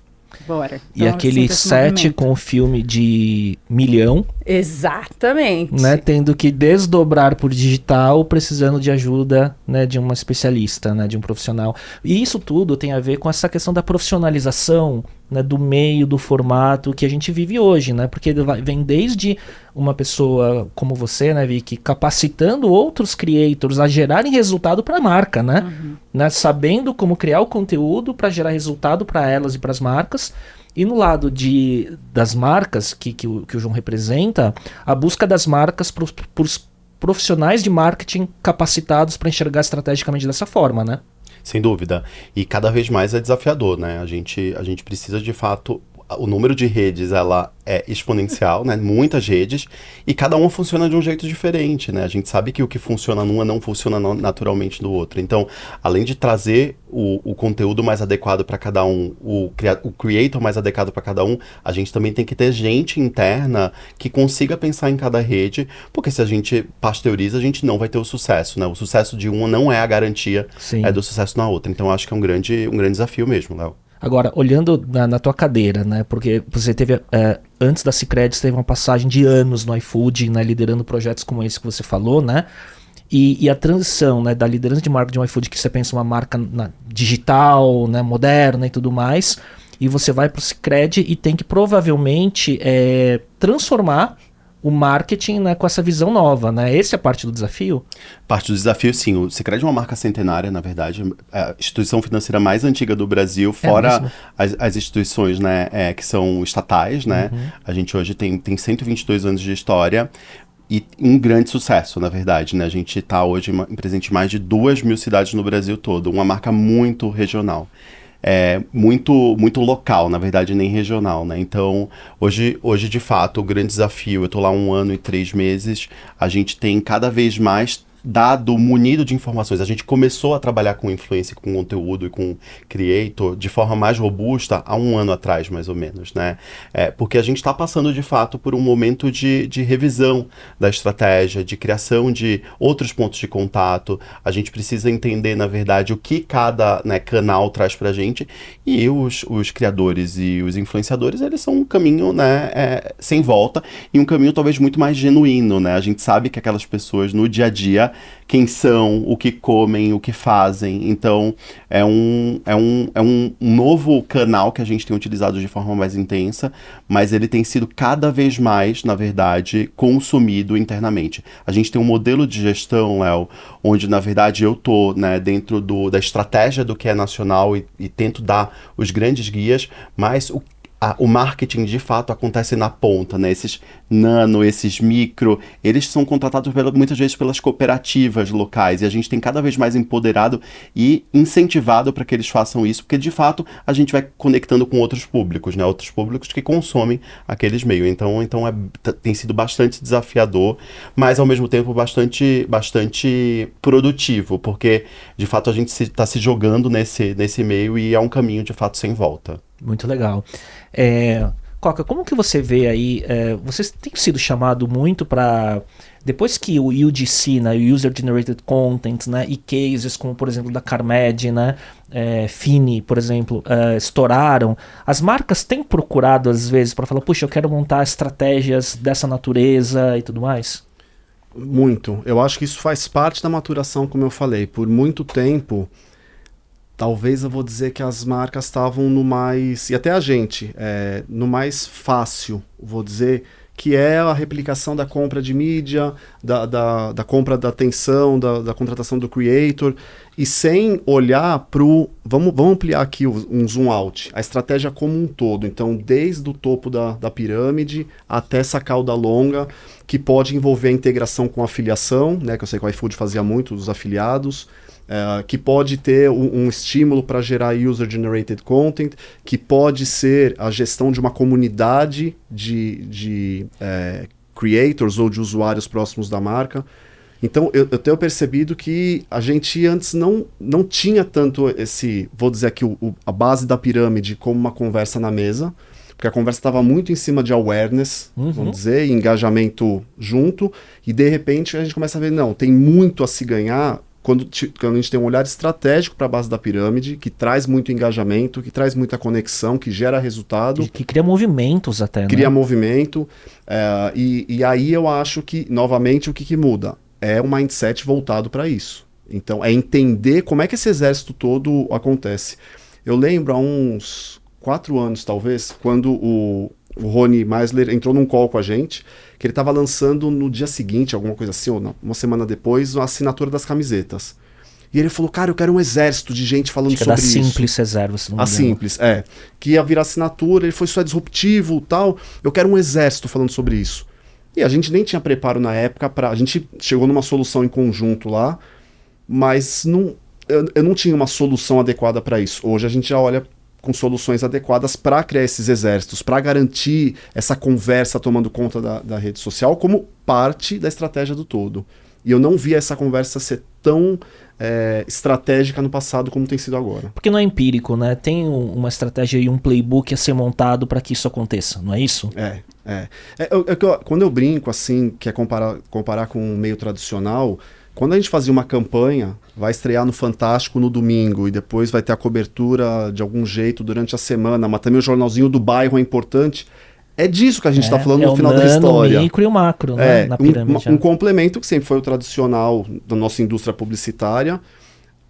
Bora. Então, e aquele set com o filme de $1 milhão. Exatamente. Né, tendo que desdobrar por digital, precisando de ajuda, né, de uma especialista, né, de um profissional. E isso tudo tem a ver com essa questão da profissionalização, né, do meio, do formato que a gente vive hoje, né? Porque vem desde uma pessoa como você, né, Vicky, capacitando outros creators a gerarem resultado para a marca, né? Uhum. Né? Sabendo como criar o conteúdo para gerar resultado para elas e para as marcas. E no lado das marcas que o João representa, a busca das marcas para os profissionais de marketing capacitados para enxergar estrategicamente dessa forma, né? Sem dúvida. E cada vez mais é desafiador, né? A gente precisa, de fato... O número de redes, ela é exponencial, né? Muitas redes, e cada uma funciona de um jeito diferente, né? A gente sabe que o que funciona numa não funciona naturalmente no outro. Então, além de trazer o conteúdo mais adequado para cada um, o creator mais adequado para cada um, a gente também tem que ter gente interna que consiga pensar em cada rede, porque se a gente pasteuriza, a gente não vai ter o sucesso, né? O sucesso de uma não é a garantia do sucesso na outra. Então, acho que é um grande desafio mesmo, Léo. Agora, olhando na tua cadeira, né, porque você teve, antes da Sicredi, você teve uma passagem de anos no iFood, né, liderando projetos como esse que você falou, né, e a transição, né, da liderança de marca de um iFood, que você pensa uma marca digital, né, moderna e tudo mais, e você vai para o Sicredi e tem que provavelmente transformar o marketing, né, com essa visão nova, né? Essa é a parte do desafio? Parte do desafio, sim. O Sicredi é uma marca centenária, na verdade, é a instituição financeira mais antiga do Brasil, fora as instituições, né, que são estatais, né? A gente hoje tem 122 anos de história e um grande sucesso, na verdade, né? A gente está hoje presente em mais de 2.000 cidades no Brasil todo, uma marca muito regional. Muito local, na verdade, nem regional, né? Então, hoje, de fato, o grande desafio, eu tô lá 1 ano e 3 meses, a gente tem cada vez mais dado munido de informações. A gente começou a trabalhar com influência, com conteúdo e com creator de forma mais robusta há 1 ano atrás, mais ou menos, né? Porque a gente está passando, de fato, por um momento de revisão da estratégia, de criação de outros pontos de contato. A gente precisa entender, na verdade, o que cada, né, canal traz pra gente, e os criadores e os influenciadores, eles são um caminho, né, sem volta, e um caminho talvez muito mais genuíno, né? A gente sabe que aquelas pessoas no dia a dia, quem são, o que comem, o que fazem. Então, é um novo canal que a gente tem utilizado de forma mais intensa, mas ele tem sido cada vez mais, na verdade, consumido internamente. A gente tem um modelo de gestão, Léo, onde, na verdade, eu tô, né, dentro da estratégia do que é nacional e tento dar os grandes guias, mas o marketing, de fato, acontece na ponta, né? Esses nano, esses micro, eles são contratados muitas vezes pelas cooperativas locais, e a gente tem cada vez mais empoderado e incentivado para que eles façam isso, porque, de fato, a gente vai conectando com outros públicos, né? Outros públicos que consomem aqueles meios. Então tem sido bastante desafiador, mas, ao mesmo tempo, bastante produtivo, porque, de fato, a gente está se jogando nesse meio e é um caminho, de fato, sem volta. Muito legal. Coca, como que você vê aí, você tem sido chamado muito para, depois que o UGC, né, o User Generated Content, né, e cases como, por exemplo, da Carmed, né, Fini, por exemplo, estouraram, as marcas têm procurado, às vezes, para falar, puxa, eu quero montar estratégias dessa natureza e tudo mais? Muito. Eu acho que isso faz parte da maturação, como eu falei. Por muito tempo, talvez eu vou dizer que as marcas estavam no mais, e até a gente, no mais fácil, vou dizer, que é a replicação da compra de mídia, da compra da atenção, da contratação do creator, e sem olhar para o... Vamos ampliar aqui um zoom out, a estratégia como um todo. Então, desde o topo da pirâmide até essa cauda longa, que pode envolver a integração com a afiliação, né, que eu sei que o iFood fazia muito, dos afiliados, que pode ter um estímulo para gerar user-generated content, que pode ser a gestão de uma comunidade de creators ou de usuários próximos da marca. Então, eu tenho percebido que a gente antes não tinha tanto vou dizer aqui, a base da pirâmide como uma conversa na mesa, porque a conversa estava muito em cima de awareness, vamos dizer, e engajamento junto, e de repente a gente começa a ver, não, tem muito a se ganhar quando a gente tem um olhar estratégico para a base da pirâmide, que traz muito engajamento, que traz muita conexão, que gera resultado. Que cria movimentos até, né? Cria movimento. E aí eu acho que, novamente, o que muda? É um mindset voltado para isso. Então, é entender como é que esse exército todo acontece. Eu lembro há uns 4 anos, talvez, quando o Rony Meisler entrou num call com a gente, que ele estava lançando no dia seguinte, alguma coisa assim, ou não, uma semana depois, a assinatura das camisetas. E ele falou, cara, eu quero um exército de gente falando sobre isso. A Simples reserva, se não me engano. A Simples, que ia virar assinatura, ele foi só disruptivo e tal, eu quero um exército falando sobre isso. E a gente nem tinha preparo na época, a gente chegou numa solução em conjunto lá, mas eu não tinha uma solução adequada para isso. Hoje a gente já olha com soluções adequadas para criar esses exércitos, para garantir essa conversa tomando conta da rede social como parte da estratégia do todo. E eu não via essa conversa ser tão estratégica no passado como tem sido agora. Porque não é empírico, né? Tem uma estratégia e um playbook a ser montado para que isso aconteça, não é isso? Quando eu brinco, assim, que é comparar com um meio tradicional, quando a gente fazia uma campanha, vai estrear no Fantástico no domingo e depois vai ter a cobertura de algum jeito durante a semana, mas também o jornalzinho do bairro é importante. É disso que a gente está falando no final da história. O micro e o macro, né, na pirâmide. Um complemento que sempre foi o tradicional da nossa indústria publicitária,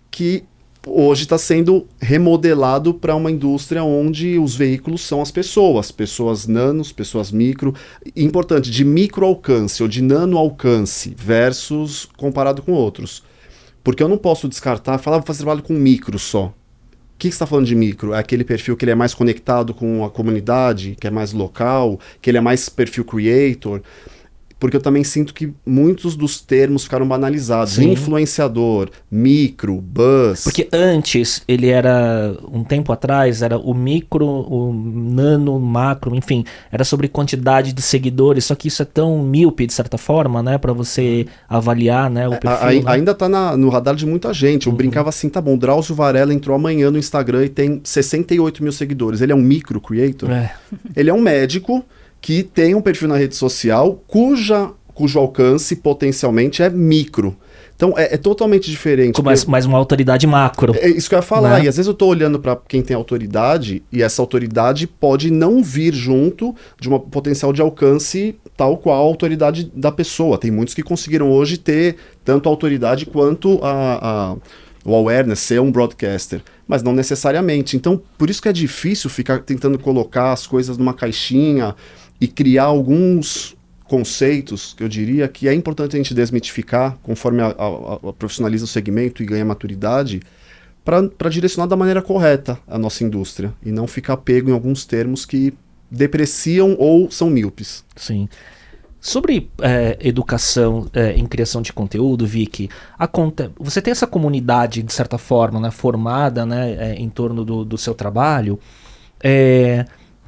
que hoje está sendo remodelado para uma indústria onde os veículos são as pessoas nanos, pessoas micro. Importante, de micro alcance ou de nano alcance versus comparado com outros. Porque eu não posso descartar, falar, vou fazer trabalho com micro só. O que você está falando de micro? É aquele perfil que ele é mais conectado com a comunidade, que é mais local, que ele é mais perfil creator. Porque eu também sinto que muitos dos termos ficaram banalizados. Sim. Influenciador, micro, buzz. Porque antes, ele era, um tempo atrás, era o micro, o nano, o macro, enfim, era sobre quantidade de seguidores, só que isso é tão míope, de certa forma, né, pra você avaliar, né, o perfil. Né? Ainda tá no radar de muita gente. Eu brincava assim, tá bom, Drauzio Varela entrou amanhã no Instagram e tem 68 mil seguidores. Ele é um micro creator? Ele é um médico que tem um perfil na rede social cujo alcance potencialmente é micro. Então é totalmente diferente. Com mais uma autoridade macro. É isso que eu ia falar. Né? E às vezes eu tô olhando para quem tem autoridade e essa autoridade pode não vir junto de uma potencial de alcance tal qual a autoridade da pessoa. Tem muitos que conseguiram hoje ter tanto a autoridade quanto o awareness, ser um broadcaster, mas não necessariamente. Então, por isso que é difícil ficar tentando colocar as coisas numa caixinha e criar alguns conceitos que eu diria que é importante a gente desmitificar conforme a profissionaliza o segmento e ganha maturidade para direcionar da maneira correta a nossa indústria e não ficar pego em alguns termos que depreciam ou são míopes. Sim. Sobre educação em criação de conteúdo, Vicky, você tem essa comunidade, de certa forma, né, formada, né, em torno do seu trabalho,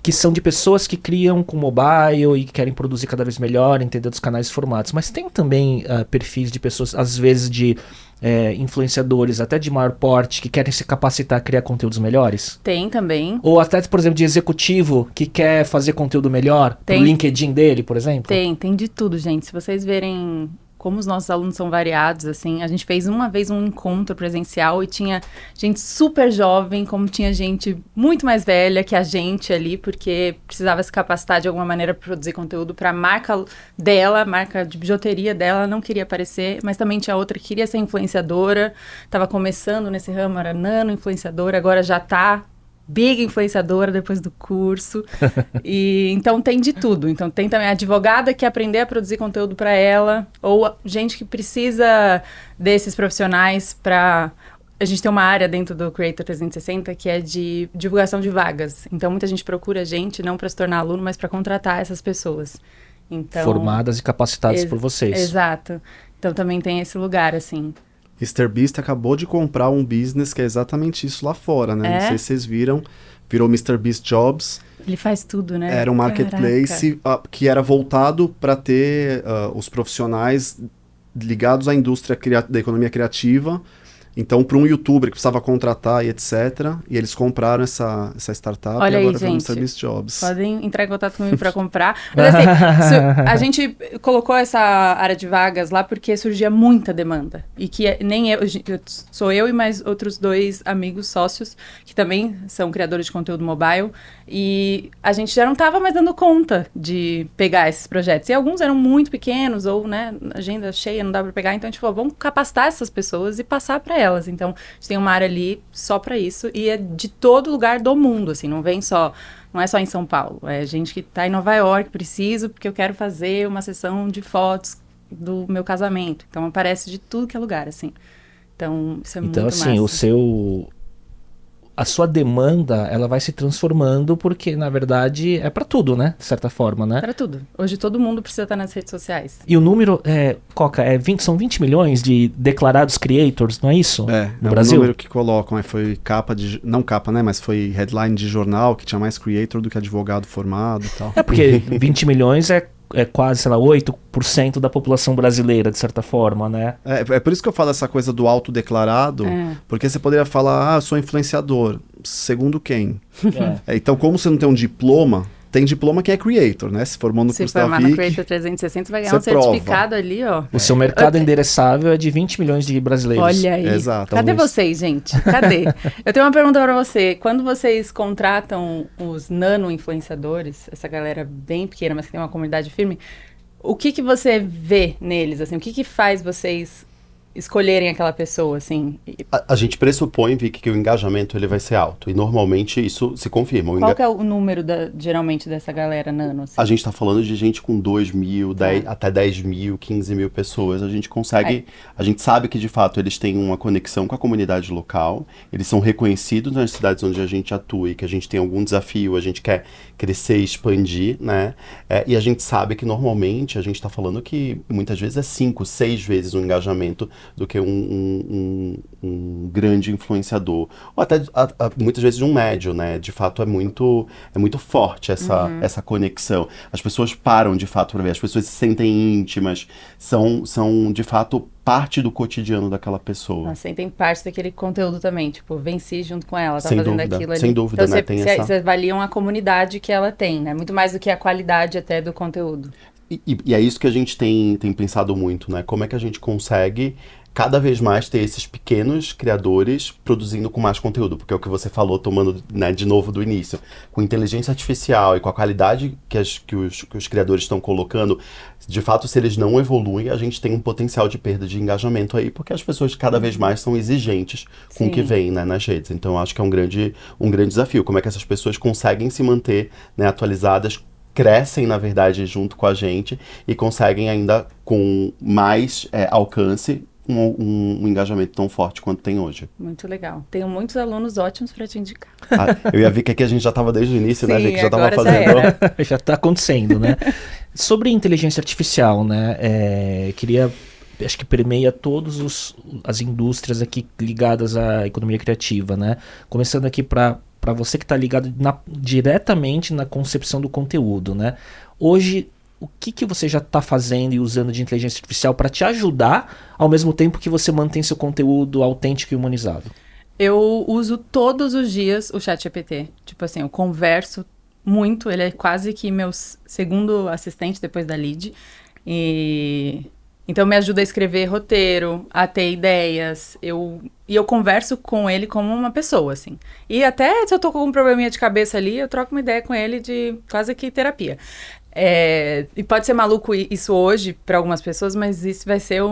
que são de pessoas que criam com mobile e querem produzir cada vez melhor, entender dos canais formatos. Mas tem também perfis de pessoas, às vezes de influenciadores, até de maior porte, que querem se capacitar a criar conteúdos melhores? Tem também. Ou até, por exemplo, de executivo que quer fazer conteúdo melhor, pro LinkedIn dele, por exemplo? Tem de tudo, gente. Se vocês verem como os nossos alunos são variados, assim, a gente fez uma vez um encontro presencial e tinha gente super jovem, como tinha gente muito mais velha que a gente ali, porque precisava se capacitar de alguma maneira para produzir conteúdo para a marca dela, a marca de bijuteria dela, não queria aparecer, mas também tinha outra que queria ser influenciadora, estava começando nesse ramo, era nano influenciadora, agora já está big influenciadora depois do curso. E então tem de tudo. Então tem também a advogada que quer aprender a produzir conteúdo para ela, ou gente que precisa desses profissionais para... A gente tem uma área dentro do Creator 360 que é de divulgação de vagas. Então muita gente procura a gente não para se tornar aluno, mas para contratar essas pessoas. Então, formadas e capacitadas por vocês. Exato. Então também tem esse lugar, assim. MrBeast acabou de comprar um business que é exatamente isso lá fora, né? Não sei se vocês viram. Virou MrBeast Jobs. Ele faz tudo, né? Era um marketplace que era voltado para ter os profissionais ligados à indústria da economia criativa. Então, para um youtuber que precisava contratar e etc. E eles compraram essa startup. Olha e agora aí, gente. MrBeast Jobs. Podem entrar em contato comigo para comprar. Mas assim, a gente colocou essa área de vagas lá porque surgia muita demanda. E que nem sou eu e mais outros 2 amigos sócios, que também são criadores de conteúdo mobile. E a gente já não estava mais dando conta de pegar esses projetos. E alguns eram muito pequenos ou, né, agenda cheia, não dá para pegar. Então a gente falou, vamos capacitar essas pessoas e passar para elas. Então, a gente tem uma área ali só para isso e é de todo lugar do mundo, assim, não é só em São Paulo, é gente que tá em Nova York, preciso, porque eu quero fazer uma sessão de fotos do meu casamento. Então, aparece de tudo que é lugar, assim. Então, isso é muito massa. Então, assim, a sua demanda, ela vai se transformando porque, na verdade, é pra tudo, né? De certa forma, né? Pra tudo. Hoje todo mundo precisa estar nas redes sociais. E o número, Coca, são 20 milhões de declarados creators, não é isso? No Brasil? O número que colocam, foi não capa, né? Mas foi headline de jornal que tinha mais creator do que advogado formado e tal. É porque 20 milhões é quase, sei lá, 8% da população brasileira, de certa forma, né? É por isso que eu falo essa coisa do autodeclarado, porque você poderia falar, sou influenciador. Segundo quem? Então, como você não tem um diploma, tem diploma que é creator, né? Se formou no curso da formar VIC, no Creator 360, você vai ganhar um certificado ali, ó. O seu mercado endereçável é de 20 milhões de brasileiros. Olha aí. Exato. Cadê vocês, gente? Cadê? Eu tenho uma pergunta para você. Quando vocês contratam os nano-influenciadores, essa galera bem pequena, mas que tem uma comunidade firme, o que você vê neles, assim? O que faz vocês escolherem aquela pessoa, assim? A gente pressupõe, Vicky, que o engajamento ele vai ser alto. E normalmente isso se confirma. Qual que é o número, geralmente, dessa galera nano? Assim? A gente está falando de gente com 2 mil, até 10 mil, 15 mil pessoas. A gente consegue... A gente sabe que, de fato, eles têm uma conexão com a comunidade local. Eles são reconhecidos nas cidades onde a gente atua e que a gente tem algum desafio, a gente quer crescer e expandir, né? E a gente sabe que, normalmente, a gente está falando que muitas vezes é 5, 6 vezes o engajamento do que um grande influenciador. Ou até, muitas vezes, um médio, né? De fato, é muito forte essa conexão. As pessoas param, de fato, para ver. As pessoas se sentem íntimas, são de fato, parte do cotidiano daquela pessoa. Elas sentem parte daquele conteúdo também, tipo, venci junto com ela, tá Sem fazendo dúvida, aquilo ali. sem dúvida, então, né? Vocês avaliam a comunidade que ela tem, né? Muito mais do que a qualidade até do conteúdo. E é isso que a gente tem pensado muito, né? Como é que a gente consegue cada vez mais ter esses pequenos criadores produzindo com mais conteúdo, porque é o que você falou, tomando, né, de novo do início, com inteligência artificial e com a qualidade que os criadores estão colocando, de fato, se eles não evoluem, a gente tem um potencial de perda de engajamento aí, porque as pessoas cada vez mais são exigentes com o que vem, né, nas redes. Então, eu acho que é um grande desafio, como é que essas pessoas conseguem se manter, né, atualizadas, crescem, na verdade, junto com a gente e conseguem ainda com mais alcance um engajamento tão forte quanto tem hoje. Muito legal. Tenho muitos alunos ótimos para te indicar. Eu ia ver que aqui a gente já estava desde o início, Sim, né? Que já estava agora fazendo. Já está acontecendo, né? Sobre inteligência artificial, né? Acho que permeia todas as indústrias aqui ligadas à economia criativa, né? Começando aqui para você que está ligado diretamente na concepção do conteúdo, né? Hoje, o que você já está fazendo e usando de inteligência artificial para te ajudar, ao mesmo tempo que você mantém seu conteúdo autêntico e humanizado? Eu uso todos os dias o ChatGPT. Tipo assim, eu converso muito, ele é quase que meu segundo assistente depois da lead. Então me ajuda a escrever roteiro, a ter ideias. E eu converso com ele como uma pessoa, assim. E até se eu tô com um probleminha de cabeça ali, eu troco uma ideia com ele de quase que terapia. E pode ser maluco isso hoje para algumas pessoas, mas isso vai ser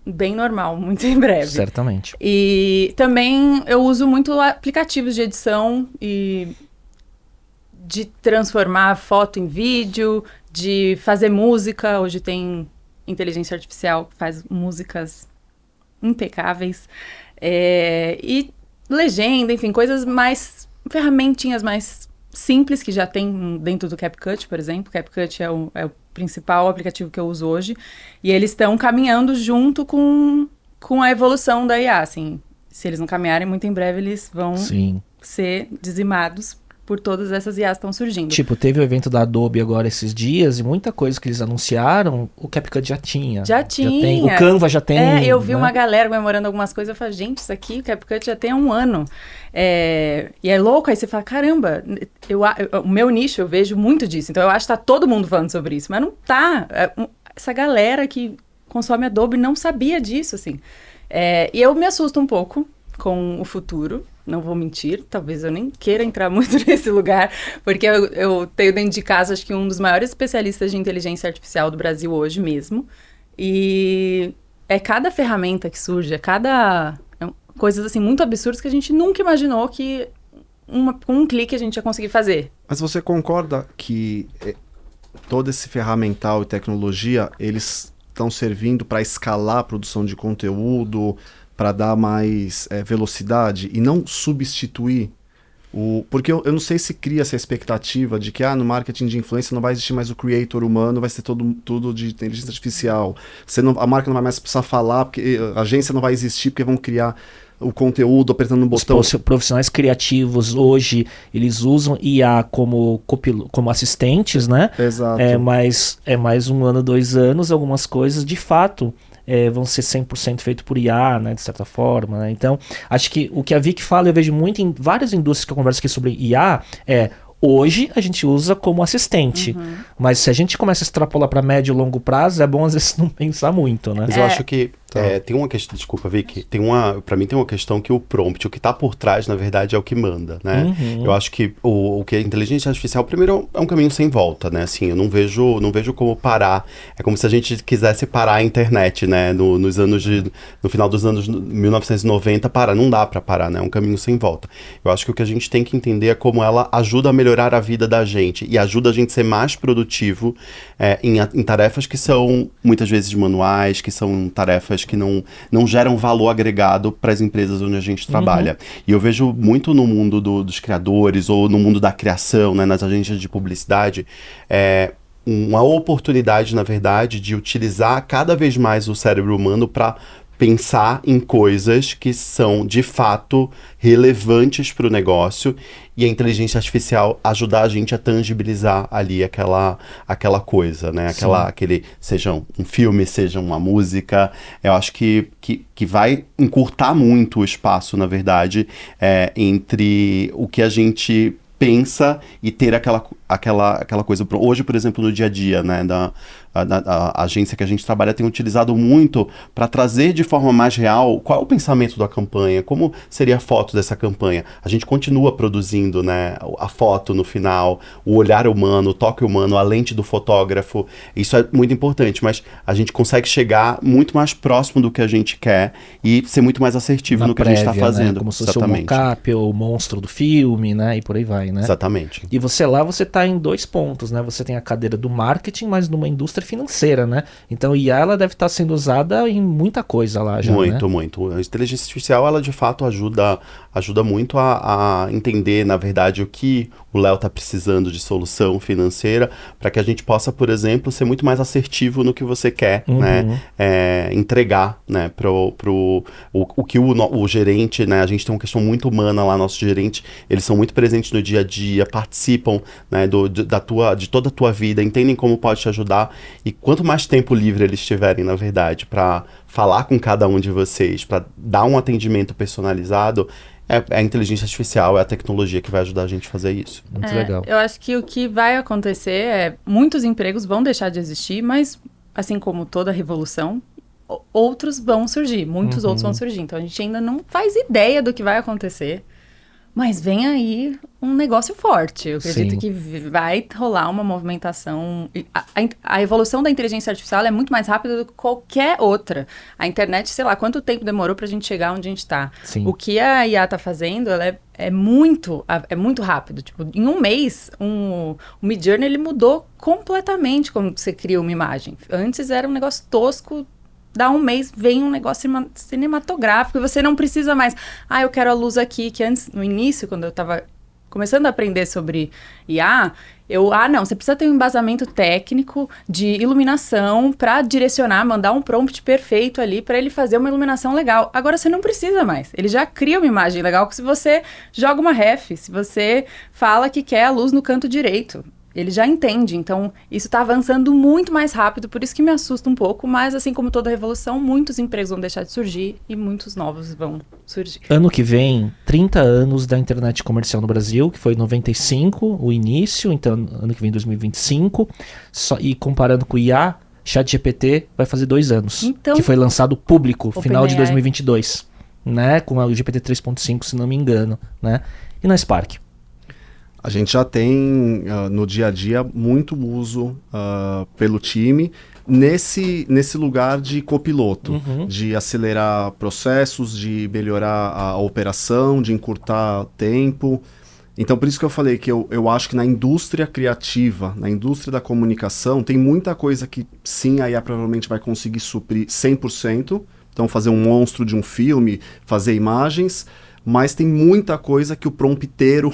bem normal, muito em breve. Certamente. E também eu uso muito aplicativos de edição e de transformar foto em vídeo, de fazer música. Hoje tem inteligência artificial que faz músicas impecáveis. E legenda, enfim, ferramentinhas mais simples que já tem dentro do CapCut, por exemplo. CapCut é o principal aplicativo que eu uso hoje. E eles estão caminhando junto com a evolução da IA, assim. Se eles não caminharem, muito em breve eles vão ser dizimados por todas essas IAs que estão surgindo. Tipo, teve o evento da Adobe agora esses dias e muita coisa que eles anunciaram, o CapCut já tinha. Já tinha. O Canva já tem. Eu vi uma galera comemorando algumas coisas, eu falei, gente, isso aqui, o CapCut já tem há 1 ano. E é louco, aí você fala, caramba, o meu nicho, eu vejo muito disso. Então eu acho que tá todo mundo falando sobre isso, mas não tá. Essa galera que consome Adobe não sabia disso, assim. E eu me assusto um pouco com o futuro. Não vou mentir, talvez eu nem queira entrar muito nesse lugar, porque eu tenho dentro de casa, acho que um dos maiores especialistas de inteligência artificial do Brasil hoje mesmo, e cada ferramenta que surge, coisas assim muito absurdas que a gente nunca imaginou que com um clique a gente ia conseguir fazer. Mas você concorda que todo esse ferramental e tecnologia, eles estão servindo para escalar a produção de conteúdo, para dar mais velocidade e não substituir porque eu não sei se cria essa expectativa de que no marketing de influência não vai existir mais o creator humano, vai ser tudo de inteligência artificial. A marca não vai mais precisar falar, porque a agência não vai existir, porque vão criar o conteúdo apertando um botão. Os profissionais criativos hoje, eles usam IA como assistentes, né? Exato. Mas é mais 1 ano, 2 anos, algumas coisas de fato vão ser 100% feito por IA, né, de certa forma, né? Então, acho que o que a Vicky fala, eu vejo muito em várias indústrias que eu converso aqui sobre IA, hoje a gente usa como assistente, mas se a gente começa a extrapolar para médio e longo prazo, é bom às vezes não pensar muito, né? Mas eu acho que Tem uma questão, desculpa, Vicky, pra mim tem uma questão que o prompt, o que tá por trás, na verdade, é o que manda, né? Eu acho que o que a inteligência artificial, primeiro, é um caminho sem volta, né? Assim, eu não vejo como parar. É como se a gente quisesse parar a internet, né? No final dos anos 1990, não dá pra parar, né? É um caminho sem volta. Eu acho que o que a gente tem que entender é como ela ajuda a melhorar a vida da gente e ajuda a gente a ser mais produtivo em tarefas que são, muitas vezes, manuais, que são tarefas que não geram valor agregado para as empresas onde a gente trabalha. E eu vejo muito no mundo dos criadores ou no mundo da criação, né, nas agências de publicidade, uma oportunidade, na verdade, de utilizar cada vez mais o cérebro humano para pensar em coisas que são, de fato, relevantes para o negócio e a inteligência artificial ajudar a gente a tangibilizar ali aquela coisa, né? Seja um filme, seja uma música. Eu acho que vai encurtar muito o espaço, na verdade, entre o que a gente pensa e ter aquela coisa. Hoje, por exemplo, no dia a dia, né, a agência que a gente trabalha tem utilizado muito para trazer de forma mais real qual é o pensamento da campanha, como seria a foto dessa campanha. A gente continua produzindo, né, a foto no final, o olhar humano, o toque humano, a lente do fotógrafo. Isso é muito importante, mas a gente consegue chegar muito mais próximo do que a gente quer e ser muito mais assertivo no que a gente está fazendo. Né? Como se fosse o mock-up ou o monstro do filme, né? E por aí vai, né? Exatamente. E você está em 2 pontos, né? Você tem a cadeira do marketing, mas numa indústria financeira, né? Então a IA ela deve estar sendo usada em muita coisa lá já, muito, né? Muito. A inteligência artificial, ela de fato ajuda muito a entender, na verdade, o que o Léo está precisando de solução financeira para que a gente possa, por exemplo, ser muito mais assertivo no que você quer, né? Entregar, né? O que o gerente, né? A gente tem uma questão muito humana lá, nosso gerente, eles são muito presentes no dia a dia, participam, né, de toda a tua vida, entendem como pode te ajudar e quanto mais tempo livre eles tiverem, na verdade, para falar com cada um de vocês, para dar um atendimento personalizado, é a inteligência artificial, é a tecnologia que vai ajudar a gente a fazer isso. Muito legal. Eu acho que o que vai acontecer muitos empregos vão deixar de existir, mas assim como toda revolução, outros vão surgir, muitos outros vão surgir. Então a gente ainda não faz ideia do que vai acontecer. Mas vem aí um negócio forte. Eu acredito que vai rolar uma movimentação. A evolução da inteligência artificial é muito mais rápida do que qualquer outra. A internet, sei lá, quanto tempo demorou pra gente chegar onde a gente tá. O que a IA tá fazendo, ela é muito rápido. Tipo, em um mês, o Midjourney, ele mudou completamente como você cria uma imagem. Antes era um negócio tosco. Dá um mês, vem um negócio cinematográfico e você não precisa mais. Eu quero a luz aqui, que antes, no início, quando eu estava começando a aprender sobre IA, não, você precisa ter um embasamento técnico de iluminação para direcionar, mandar um prompt perfeito ali para ele fazer uma iluminação legal. Agora você não precisa mais. Ele já cria uma imagem legal se você joga uma ref, se você fala que quer a luz no canto direito. Ele já entende, então isso está avançando muito mais rápido, por isso que me assusta um pouco, mas assim como toda revolução, muitos empregos vão deixar de surgir e muitos novos vão surgir. Ano que vem, 30 anos da internet comercial no Brasil, que foi em 95, o início, então ano que vem 2025, e comparando com o IA, ChatGPT vai fazer 2 anos, que foi lançado público, final de 2022, né, com o GPT 3.5, se não me engano, né, e na Spark? A gente já tem no dia a dia muito uso pelo time nesse lugar de copiloto, de acelerar processos, de melhorar a operação, de encurtar tempo. Então, por isso que eu falei que eu acho que na indústria criativa, na indústria da comunicação, tem muita coisa que sim, a IA provavelmente vai conseguir suprir 100%. Então, fazer um monstro de um filme, fazer imagens, mas tem muita coisa que o prompteiro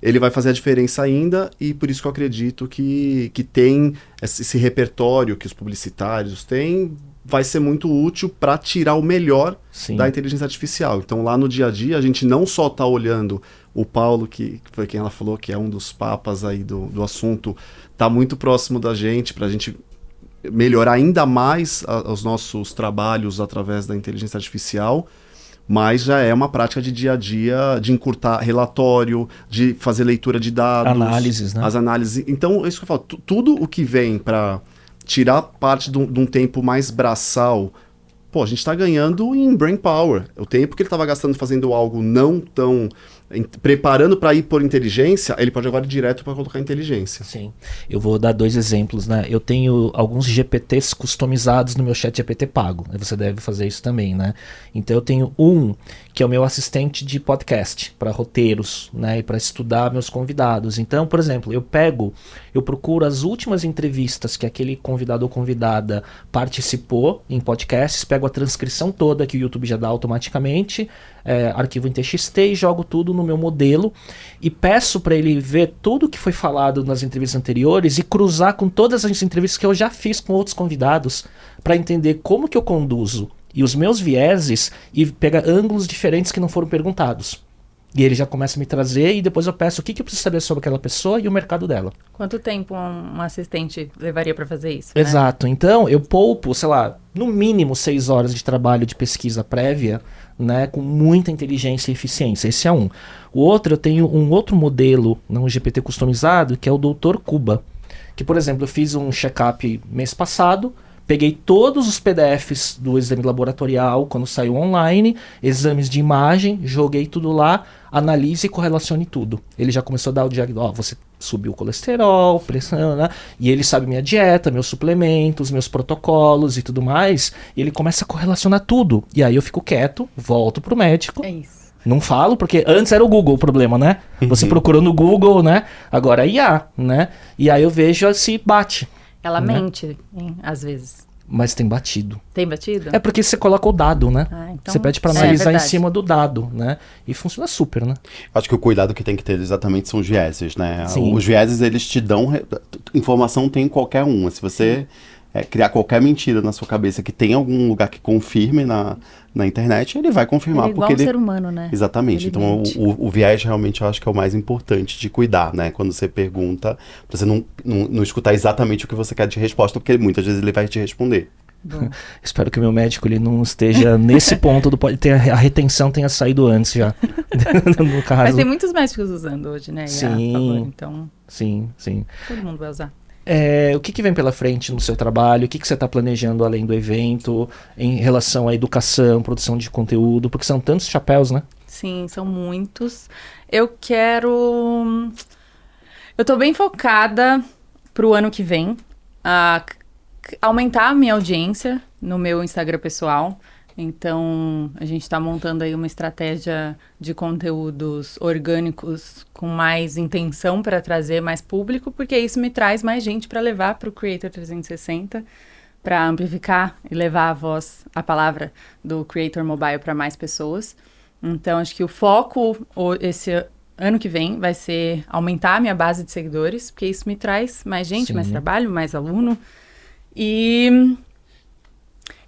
ele vai fazer a diferença ainda, e por isso que eu acredito que tem esse repertório que os publicitários têm, vai ser muito útil para tirar o melhor da inteligência artificial. Então lá no dia a dia a gente não só está olhando o Paulo, que foi quem ela falou que é um dos papas aí do assunto, está muito próximo da gente, para a gente melhorar ainda mais os nossos trabalhos através da inteligência artificial, mas já é uma prática de dia a dia, de encurtar relatório, de fazer leitura de dados. Análises, né? As análises. Então, é isso que eu falo. Tudo o que vem para tirar parte de um tempo mais braçal Pô, a gente tá ganhando em brain power. O tempo que ele tava gastando fazendo algo não tão... preparando para ir por inteligência, ele pode agora ir direto para colocar inteligência. Sim. Eu vou dar 2 exemplos, né? Eu tenho alguns GPTs customizados no meu chat GPT pago. Você deve fazer isso também, né? Então eu tenho um que é o meu assistente de podcast para roteiros, né? E para estudar meus convidados. Então, por exemplo, eu procuro as últimas entrevistas que aquele convidado ou convidada participou em podcasts, pego a transcrição toda que o YouTube já dá automaticamente, arquivo em TXT e jogo tudo no meu modelo e peço para ele ver tudo que foi falado nas entrevistas anteriores e cruzar com todas as entrevistas que eu já fiz com outros convidados para entender como que eu conduzo e os meus vieses e pegar ângulos diferentes que não foram perguntados. E ele já começa a me trazer e depois eu peço o que eu preciso saber sobre aquela pessoa e o mercado dela. Quanto tempo um assistente levaria para fazer isso? Né? Exato. Então eu poupo, sei lá, no mínimo 6 horas de trabalho de pesquisa prévia, né, com muita inteligência e eficiência. Esse é um. O outro, eu tenho um outro modelo, um GPT customizado, que é o Dr. Cuba. Que, por exemplo, eu fiz um check-up mês passado, peguei todos os PDFs do exame laboratorial quando saiu online, exames de imagem, joguei tudo lá, analise e correlacione tudo. Ele já começou a dar o diagnóstico, você subiu o colesterol, pressão, né? E ele sabe minha dieta, meus suplementos, meus protocolos e tudo mais, e ele começa a correlacionar tudo. E aí eu fico quieto, volto pro médico. É isso. Não falo, porque antes era o Google o problema, né? Você procurou no Google, né? Agora é IA, né? E aí eu vejo se bate. Ela mente, hein, às vezes. Mas tem batido. Tem batido? É porque você coloca o dado, né? Então, você pede pra analisar em cima do dado, né? E funciona super, né? Acho que o cuidado que tem que ter exatamente são os vieses, né? Sim. Os vieses, eles te dão... Informação tem qualquer uma. Se você criar qualquer mentira na sua cabeça que tem algum lugar que confirme na internet, ele vai confirmar. Ele é igual porque um ser humano, né? Exatamente. Ele Então, o viés realmente eu acho que é o mais importante de cuidar, né? Quando você pergunta, pra você não escutar exatamente o que você quer de resposta, porque muitas vezes ele vai te responder. Bom. Espero que o meu médico ele não esteja nesse ponto a retenção tenha saído antes já. No caso. Mas tem muitos médicos usando hoje, né? Sim. A favor, então, Sim. todo mundo vai usar. O que vem pela frente no seu trabalho? O que você está planejando além do evento, em relação à educação, produção de conteúdo? Porque são tantos chapéus, né? Sim, são muitos. Eu tô bem focada pro ano que vem a aumentar a minha audiência no meu Instagram pessoal. Então, a gente está montando aí uma estratégia de conteúdos orgânicos com mais intenção para trazer mais público, porque isso me traz mais gente para levar para o Creator 360, para amplificar e levar a palavra do Creator Mobile para mais pessoas. Então, acho que o foco esse ano que vem vai ser aumentar a minha base de seguidores, porque isso me traz mais gente, mais trabalho, mais aluno. E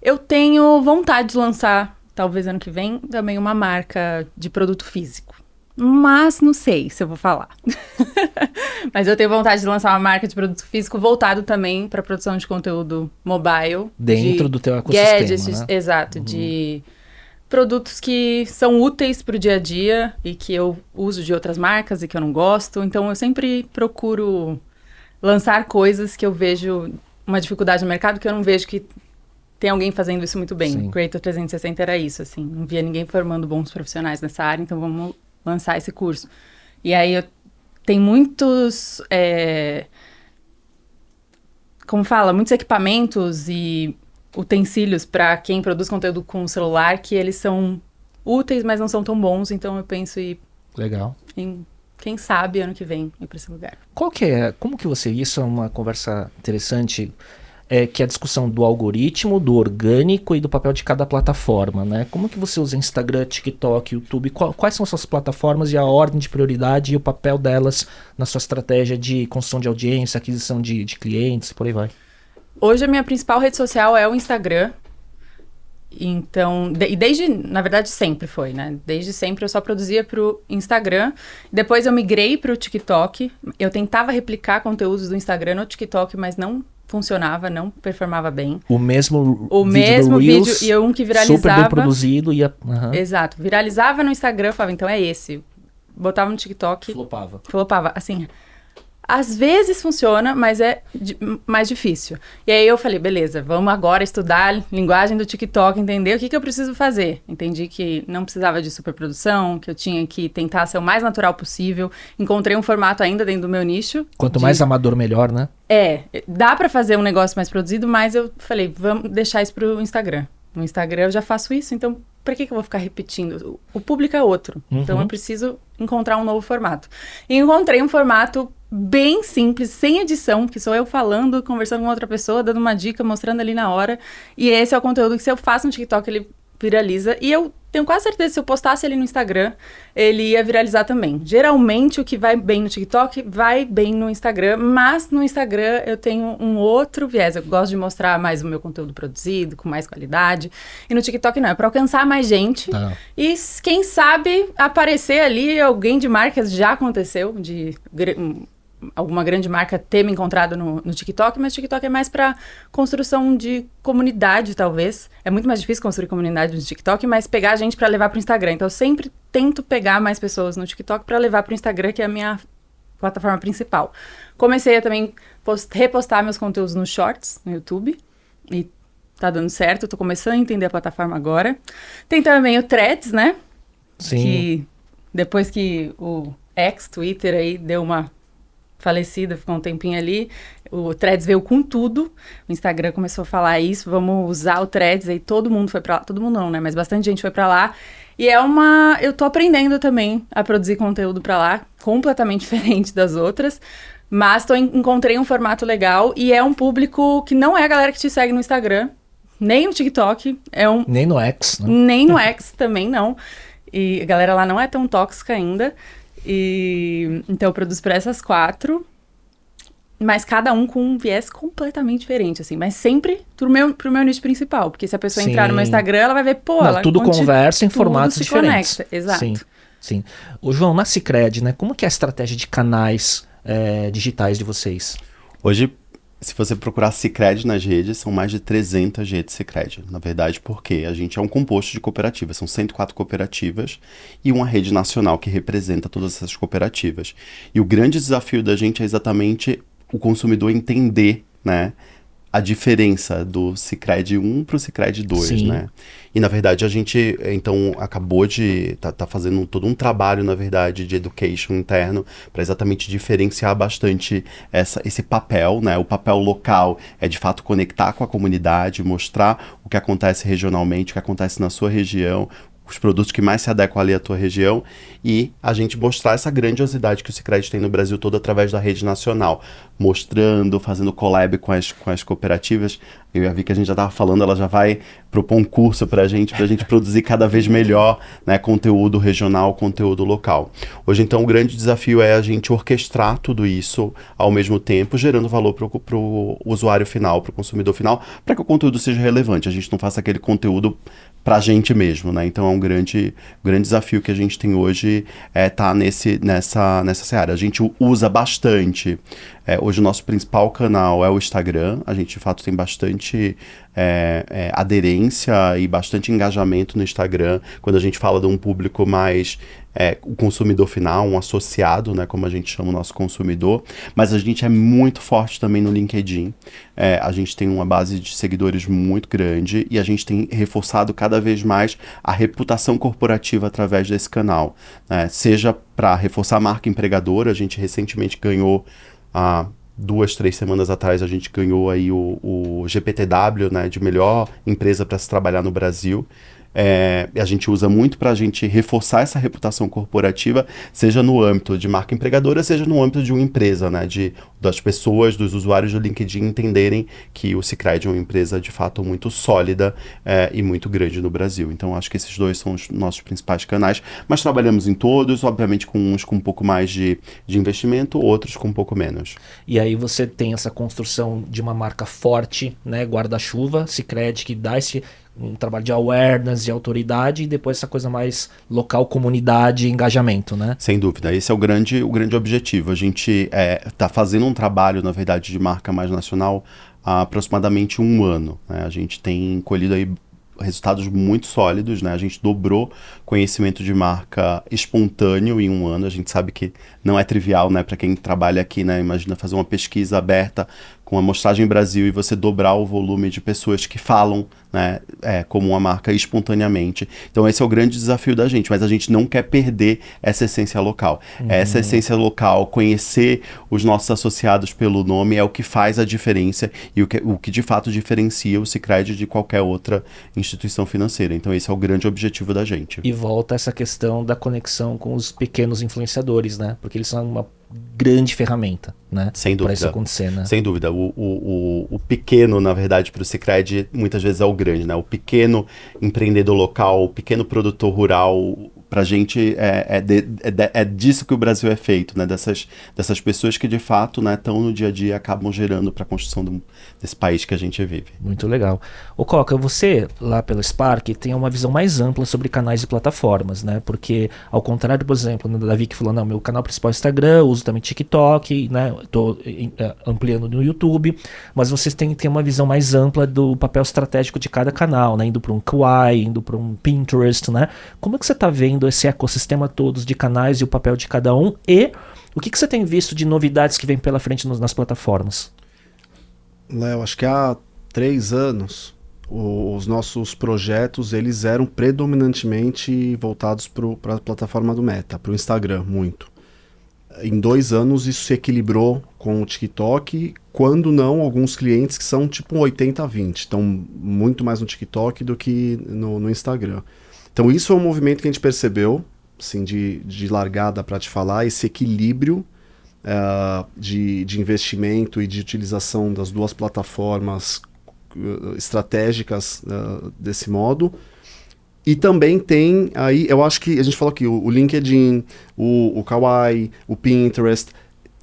eu tenho vontade de lançar, talvez ano que vem, também uma marca de produto físico. Mas não sei se eu vou falar. Mas eu tenho vontade de lançar uma marca de produto físico voltado também para produção de conteúdo mobile. Dentro do teu ecossistema, gadgets, né? Exato, de produtos que são úteis para o dia a dia e que eu uso de outras marcas e que eu não gosto. Então eu sempre procuro lançar coisas que eu vejo uma dificuldade no mercado que eu não vejo que tem alguém fazendo isso muito bem. Sim. O Creator 360 era isso, assim. Não via ninguém formando bons profissionais nessa área, então vamos lançar esse curso. E aí tem muitos... muitos equipamentos e utensílios para quem produz conteúdo com o celular que eles são úteis, mas não são tão bons. Então eu penso Legal. em quem sabe ano que vem ir para esse lugar. Como que você... Isso é uma conversa interessante... que é a discussão do algoritmo, do orgânico e do papel de cada plataforma, né? Como que você usa Instagram, TikTok, YouTube? Quais são as suas plataformas e a ordem de prioridade e o papel delas na sua estratégia de construção de audiência, aquisição de clientes, por aí vai? Hoje a minha principal rede social é o Instagram. Então, na verdade sempre foi, né? Desde sempre eu só produzia pro Instagram. Depois eu migrei pro TikTok. Eu tentava replicar conteúdos do Instagram no TikTok, mas não funcionava, não performava bem. O mesmo vídeo e um que viralizava. Super bem produzido. Exato. Viralizava no Instagram, eu falava, então é esse. Botava no TikTok. Flopava. Assim, Às vezes funciona, mas é mais difícil. E aí eu falei, beleza, vamos agora estudar linguagem do TikTok, entender o que eu preciso fazer. Entendi que não precisava de superprodução, que eu tinha que tentar ser o mais natural possível. Encontrei um formato ainda dentro do meu nicho. Quanto mais amador, melhor, né? Dá pra fazer um negócio mais produzido, mas eu falei, vamos deixar isso pro Instagram. No Instagram eu já faço isso, então pra que eu vou ficar repetindo? O público é outro, então eu preciso encontrar um novo formato. E encontrei um formato bem simples, sem edição, que sou eu falando, conversando com outra pessoa, dando uma dica, mostrando ali na hora. E esse é o conteúdo que se eu faço no TikTok, ele viraliza. E eu tenho quase certeza que se eu postasse ele no Instagram, ele ia viralizar também. Geralmente, o que vai bem no TikTok, vai bem no Instagram. Mas no Instagram, eu tenho um outro viés. Eu gosto de mostrar mais o meu conteúdo produzido, com mais qualidade. E no TikTok não, é para alcançar mais gente. E quem sabe aparecer ali alguém de marcas, já aconteceu, alguma grande marca ter me encontrado no TikTok, mas o TikTok é mais para construção de comunidade, talvez. É muito mais difícil construir comunidade no TikTok, mas pegar a gente para levar para o Instagram. Então, eu sempre tento pegar mais pessoas no TikTok para levar para o Instagram, que é a minha plataforma principal. Comecei a também repostar meus conteúdos nos Shorts, no YouTube, e tá dando certo. Eu tô começando a entender a plataforma agora. Tem também o Threads, né? Sim. Que depois que o ex-Twitter aí deu uma falecida, ficou um tempinho ali, o Threads veio com tudo, o Instagram começou a falar isso, vamos usar o Threads, aí todo mundo foi pra lá, todo mundo não, né, mas bastante gente foi pra lá, e eu tô aprendendo também a produzir conteúdo pra lá, completamente diferente das outras, mas encontrei um formato legal, e é um público que não é a galera que te segue no Instagram, nem no TikTok, nem no X, né? Nem no X também não, e a galera lá não é tão tóxica ainda. Então eu produzo para essas 4, mas cada um com um viés completamente diferente, assim, mas sempre pro meu nicho principal, porque se a pessoa entrar no meu Instagram, ela vai ver, tudo conversa em formatos diferentes. Conecta. Exato. Sim. Ô, João, na Sicredi, né, como que é a estratégia de canais digitais de vocês? Hoje, se você procurar Sicredi nas redes, são mais de 300 redes Sicredi. Na verdade, porque a gente é um composto de cooperativas. São 104 cooperativas e uma rede nacional que representa todas essas cooperativas. E o grande desafio da gente é exatamente o consumidor entender, né, a diferença do Sicredi 1 para o Sicredi 2, né? E, na verdade, a gente, então, acabou de tá fazendo todo um trabalho, na verdade, de education interno para exatamente diferenciar bastante esse papel, né? O papel local é, de fato, conectar com a comunidade, mostrar o que acontece regionalmente, o que acontece na sua região, os produtos que mais se adequam ali à tua região, e a gente mostrar essa grandiosidade que o Sicredi tem no Brasil todo através da rede nacional, mostrando, fazendo collab com as cooperativas. Eu já vi que a gente já estava falando, ela já vai propor um curso para a gente produzir cada vez melhor, né, conteúdo regional, conteúdo local. Hoje, então, o grande desafio é a gente orquestrar tudo isso ao mesmo tempo, gerando valor para o usuário final, para o consumidor final, para que o conteúdo seja relevante, a gente não faça aquele conteúdo para a gente mesmo, né? Então é um grande desafio que a gente tem hoje, tá nessa seara. A gente usa bastante. Hoje o nosso principal canal é o Instagram. A gente de fato tem bastante aderência e bastante engajamento no Instagram, quando a gente fala de um público mais o consumidor final, um associado, né, como a gente chama o nosso consumidor, mas a gente é muito forte também no LinkedIn. A gente tem uma base de seguidores muito grande e a gente tem reforçado cada vez mais a reputação corporativa através desse canal, né? Seja para reforçar a marca empregadora. A gente recentemente ganhou, 2, 3 semanas atrás, a gente ganhou aí o GPTW, né, de melhor empresa para se trabalhar no Brasil. A gente usa muito para a gente reforçar essa reputação corporativa, seja no âmbito de marca empregadora, seja no âmbito de uma empresa, né, das pessoas, dos usuários do LinkedIn entenderem que o Sicredi é uma empresa de fato muito sólida e muito grande no Brasil. Então acho que esses dois são os nossos principais canais, mas trabalhamos em todos, obviamente com uns com um pouco mais de investimento, outros com um pouco menos. E aí você tem essa construção de uma marca forte, né, guarda-chuva, Sicredi, que dá um trabalho de awareness e autoridade, e depois essa coisa mais local, comunidade e engajamento, né? Sem dúvida, esse é o grande objetivo. A gente está fazendo um trabalho, na verdade, de marca mais nacional há aproximadamente 1 ano, né? A gente tem colhido aí resultados muito sólidos, né? A gente dobrou conhecimento de marca espontâneo em um ano. A gente sabe que não é trivial, né? Para quem trabalha aqui, né? Imagina fazer uma pesquisa aberta com amostragem Brasil e você dobrar o volume de pessoas que falam, né, como uma marca espontaneamente. Então esse é o grande desafio da gente, mas a gente não quer perder essa essência local. Essa essência local, conhecer os nossos associados pelo nome é o que faz a diferença e o que de fato diferencia o Sicredi de qualquer outra instituição financeira. Então esse é o grande objetivo da gente. E volta essa questão da conexão com os pequenos influenciadores, né? Porque eles são uma grande ferramenta, né? Sem dúvida. Para isso acontecer, né? Sem dúvida. O pequeno, na verdade, para o Sicredi, muitas vezes é o grande, né? O pequeno empreendedor local, o pequeno produtor rural, pra gente é disso que o Brasil é feito, né? Dessas pessoas que de fato, né, estão no dia a dia, acabam gerando para a construção desse país que a gente vive. Muito legal. Ô Coca, você lá pela Spark tem uma visão mais ampla sobre canais e plataformas, né? Porque ao contrário, por exemplo, do Davi que falou, não, meu canal principal é Instagram, uso também TikTok, né? Tô ampliando no YouTube, mas vocês têm uma visão mais ampla do papel estratégico de cada canal, né? Indo para um Kawaii, indo para um Pinterest, né? Como é que você está vendo esse ecossistema todos de canais e o papel de cada um, e o que você tem visto de novidades que vem pela frente nas plataformas? Léo, acho que há 3 anos os nossos projetos eles eram predominantemente voltados para a plataforma do Meta, para o Instagram, muito. Em 2 anos isso se equilibrou com o TikTok, quando não alguns clientes que são tipo 80-20, estão muito mais no TikTok do que no Instagram. Então isso é um movimento que a gente percebeu, assim, de largada para te falar, esse equilíbrio de investimento e de utilização das duas plataformas estratégicas desse modo. E também tem aí, eu acho que a gente falou aqui, o LinkedIn, o Kawaii, o Pinterest,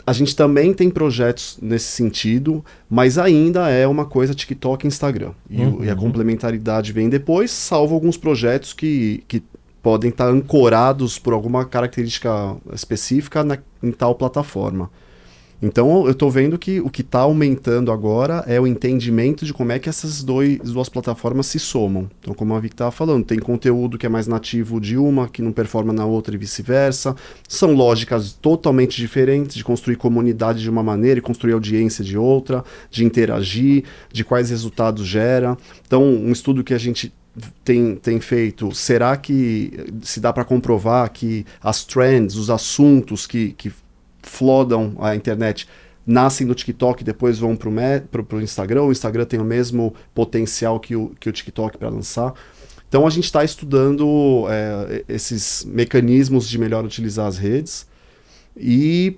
a gente também tem projetos nesse sentido, mas ainda é uma coisa TikTok e Instagram. E a complementaridade vem depois, salvo alguns projetos que podem estar ancorados por alguma característica específica em tal plataforma. Então eu estou vendo que o que está aumentando agora é o entendimento de como é que essas duas plataformas se somam. Então, como a Vicky estava falando, tem conteúdo que é mais nativo de uma, que não performa na outra e vice-versa. São lógicas totalmente diferentes de construir comunidade de uma maneira e construir audiência de outra, de interagir, de quais resultados gera. Então, um estudo que a gente tem feito, será que se dá para comprovar que as trends, os assuntos que flodam a internet, nascem no TikTok e depois vão para o Instagram? O Instagram tem o mesmo potencial que o TikTok para lançar. Então a gente está estudando esses mecanismos de melhor utilizar as redes. E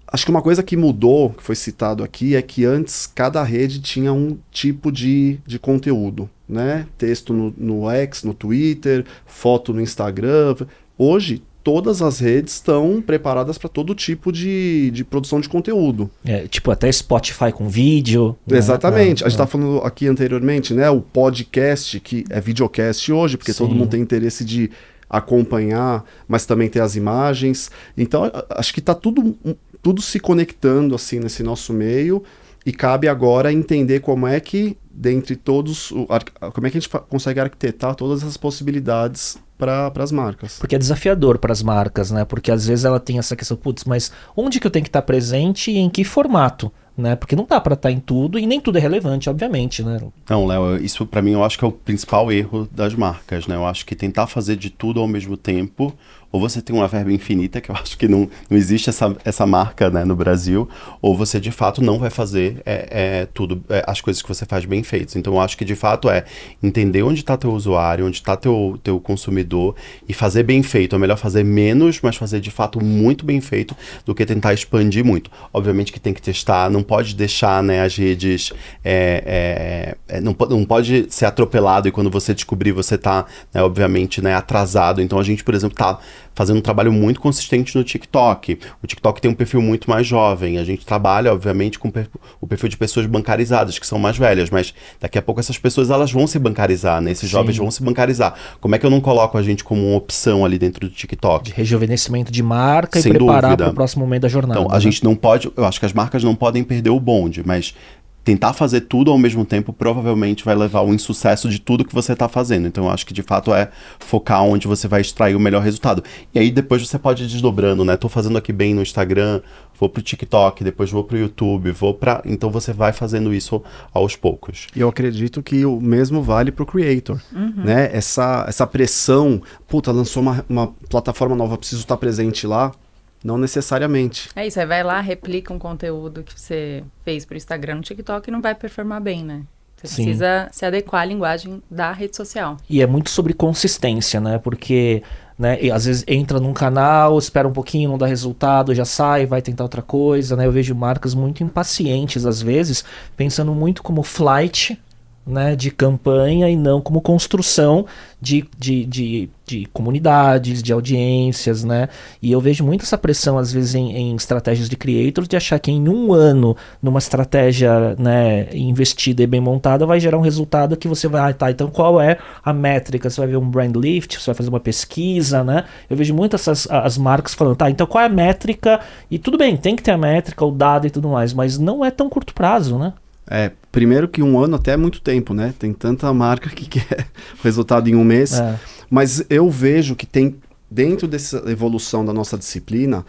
acho que uma coisa que mudou, que foi citado aqui, é que antes cada rede tinha um tipo de conteúdo, né? Texto no X, no Twitter, foto no Instagram. Hoje todas as redes estão preparadas para todo tipo de produção de conteúdo. Tipo até Spotify com vídeo. Exatamente. A gente estava falando aqui anteriormente, né? O podcast, que é videocast hoje, porque todo mundo tem interesse de acompanhar, mas também ter as imagens. Então, acho que está tudo se conectando assim nesse nosso meio, e cabe agora entender como é que, dentre todos, como é que a gente consegue arquitetar todas essas possibilidades para as marcas. Porque é desafiador para as marcas, né? Porque às vezes ela tem essa questão, putz, mas onde que eu tenho que estar presente e em que formato? Né? Porque não dá para estar em tudo e nem tudo é relevante, obviamente, né? Não, Léo, isso para mim eu acho que é o principal erro das marcas, né? Eu acho que tentar fazer de tudo ao mesmo tempo, ou você tem uma verba infinita, que eu acho que não existe essa marca, né, no Brasil, ou você de fato não vai fazer tudo, as coisas que você faz bem feitas. Então eu acho que de fato entender onde está teu usuário, onde está teu consumidor, e fazer bem feito. É melhor fazer menos, mas fazer de fato muito bem feito, do que tentar expandir muito. Obviamente que tem que testar, não pode deixar, né, as redes, não pode ser atropelado e quando você descobrir você está, né, obviamente, né, atrasado. Então a gente, por exemplo, está fazendo um trabalho muito consistente no TikTok. O TikTok tem um perfil muito mais jovem. A gente trabalha, obviamente, com o perfil de pessoas bancarizadas, que são mais velhas, mas daqui a pouco essas pessoas elas vão se bancarizar, né? Esses jovens vão se bancarizar. Como é que eu não coloco a gente como uma opção ali dentro do TikTok? De rejuvenescimento de marca Sem e preparar dúvida. para o próximo momento da jornada. Então, a gente não pode, eu acho que as marcas não podem perder o bonde, mas tentar fazer tudo ao mesmo tempo provavelmente vai levar ao insucesso de tudo que você está fazendo. Então eu acho que de fato é focar onde você vai extrair o melhor resultado. E aí depois você pode ir desdobrando, né? Tô fazendo aqui bem no Instagram, vou pro TikTok, depois vou pro YouTube, então você vai fazendo isso aos poucos. E eu acredito que o mesmo vale pro creator, né? Essa pressão, puta, lançou uma plataforma nova, preciso estar presente lá. Não necessariamente. É isso, aí vai lá, replica um conteúdo que você fez pro Instagram, no TikTok, e não vai performar bem, né? Você Sim. precisa se adequar à linguagem da rede social. E é muito sobre consistência, né? Porque, né, e às vezes entra num canal, espera um pouquinho, não dá resultado, já sai, vai tentar outra coisa, né? Eu vejo marcas muito impacientes, às vezes, pensando muito como flight, né, de campanha e não como construção de comunidades, de audiências, né? E eu vejo muito essa pressão, às vezes, em estratégias de creators, de achar que em um ano, numa estratégia, né, investida e bem montada, vai gerar um resultado que você vai, então qual é a métrica? Você vai ver um brand lift, você vai fazer uma pesquisa, né? Eu vejo muito as marcas falando, então qual é a métrica? E tudo bem, tem que ter a métrica, o dado e tudo mais, mas não é tão curto prazo, né? Primeiro que um ano até é muito tempo, né? Tem tanta marca que quer o resultado em um mês. Mas eu vejo que tem, dentro dessa evolução da nossa disciplina,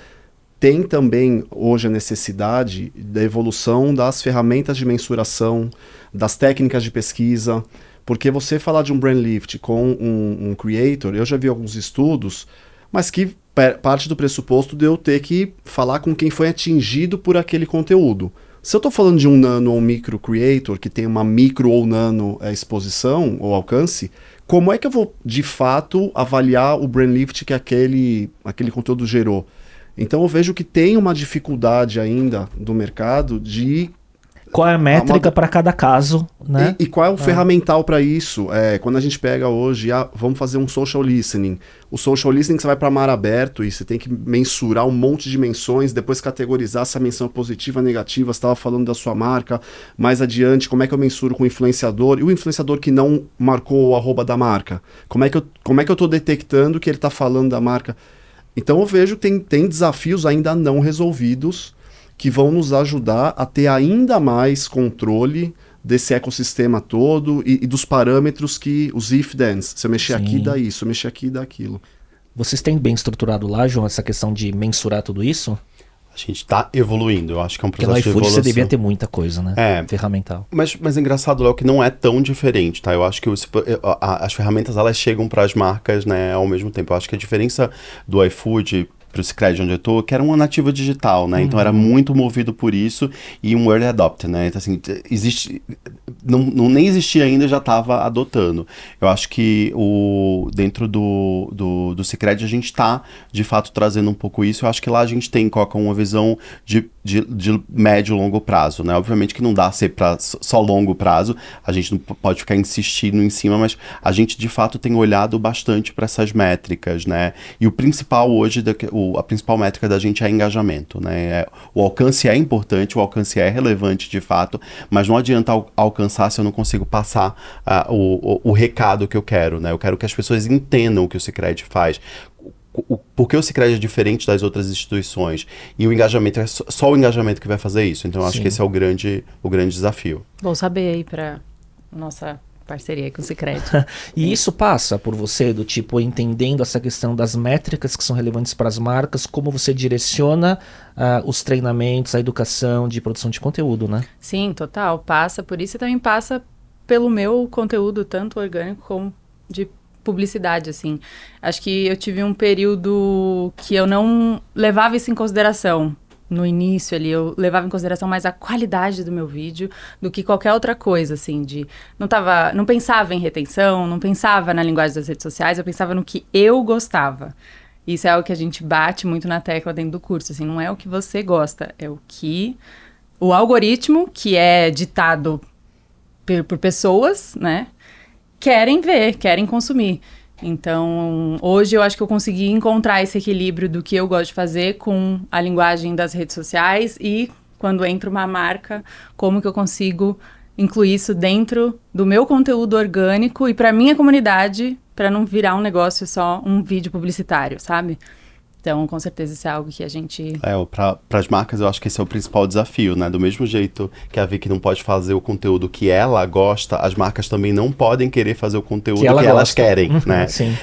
tem também hoje a necessidade da evolução das ferramentas de mensuração, das técnicas de pesquisa, porque você falar de um brand lift com um creator, eu já vi alguns estudos, mas que parte do pressuposto de eu ter que falar com quem foi atingido por aquele conteúdo. Se eu estou falando de um nano ou um micro creator, que tem uma micro ou nano exposição ou alcance, como é que eu vou, de fato, avaliar o brand lift que aquele conteúdo gerou? Então eu vejo que tem uma dificuldade ainda do mercado de... Qual é a métrica para cada caso, né? E qual é o ferramental para isso? Quando a gente pega hoje, vamos fazer um social listening. O social listening você vai para mar aberto e você tem que mensurar um monte de menções, depois categorizar se a menção é positiva ou negativa, você estava falando da sua marca. Mais adiante, como é que eu mensuro com o influenciador? E o influenciador que não marcou o arroba da marca? Como é que eu estou detectando que ele está falando da marca? Então eu vejo que tem desafios ainda não resolvidos que vão nos ajudar a ter ainda mais controle desse ecossistema todo e dos parâmetros que os if-thens, se eu mexer aqui dá isso, se eu mexer aqui dá aquilo. Vocês têm bem estruturado lá, João, essa questão de mensurar tudo isso? A gente está evoluindo, eu acho que é um processo de evolução. Porque no iFood você devia ter muita coisa, né? Ferramental. Mas é engraçado, Léo, que não é tão diferente, tá? Eu acho que as ferramentas, elas chegam para as marcas, né, ao mesmo tempo. Eu acho que a diferença do iFood pro Cicred onde eu tô, que era uma nativa digital, né? Então era muito movido por isso e um early adopter, né? Então assim, nem existia ainda, já estava adotando. Eu acho que dentro do Cicred a gente está, de fato, trazendo um pouco isso. Eu acho que lá a gente coloca uma visão de médio e longo prazo, né? Obviamente que não dá ser para só longo prazo, a gente não pode ficar insistindo em cima, mas a gente, de fato, tem olhado bastante para essas métricas, né? E o principal hoje, a principal métrica da gente é engajamento, né? O alcance é importante, o alcance é relevante de fato, mas não adianta alcançar se eu não consigo passar o recado que eu quero, né? Eu quero que as pessoas entendam o que o Cicred faz. Porque o Cicred é diferente das outras instituições e o engajamento é só o engajamento que vai fazer isso. Então eu acho que esse é o grande desafio. Bom saber aí para nossa parceria com o Cicred. E isso passa por você, do tipo, entendendo essa questão das métricas que são relevantes para as marcas, como você direciona os treinamentos, a educação de produção de conteúdo, né? Sim, total. Passa por isso e também passa pelo meu conteúdo, tanto orgânico como de publicidade, assim. Acho que eu tive um período que eu não levava isso em consideração. No início ali, eu levava em consideração mais a qualidade do meu vídeo do que qualquer outra coisa, assim, não pensava em retenção, não pensava na linguagem das redes sociais, eu pensava no que eu gostava. Isso é algo que a gente bate muito na tecla dentro do curso, assim, não é o que você gosta, é o que o algoritmo, que é ditado por pessoas, né, querem ver, querem consumir. Então, hoje eu acho que eu consegui encontrar esse equilíbrio do que eu gosto de fazer com a linguagem das redes sociais e, quando entra uma marca, como que eu consigo incluir isso dentro do meu conteúdo orgânico e para minha comunidade, para não virar um negócio só um vídeo publicitário, sabe? Então, com certeza, isso é algo que a gente... Para as marcas, eu acho que esse é o principal desafio, né? Do mesmo jeito que a Vicky não pode fazer o conteúdo que ela gosta, as marcas também não podem querer fazer o conteúdo que elas querem, né? Sim.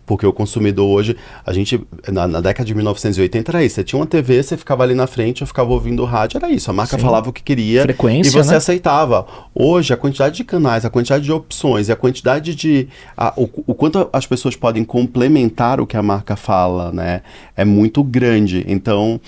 Porque o consumidor hoje, a gente, na década de 1980 era isso, você tinha uma TV, você ficava ali na frente, eu ficava ouvindo rádio, era isso, a marca falava o que queria Frequência, e você né? aceitava. Hoje, a quantidade de canais, a quantidade de opções e a quantidade de... o quanto as pessoas podem complementar o que a marca fala, né? É muito grande. Então,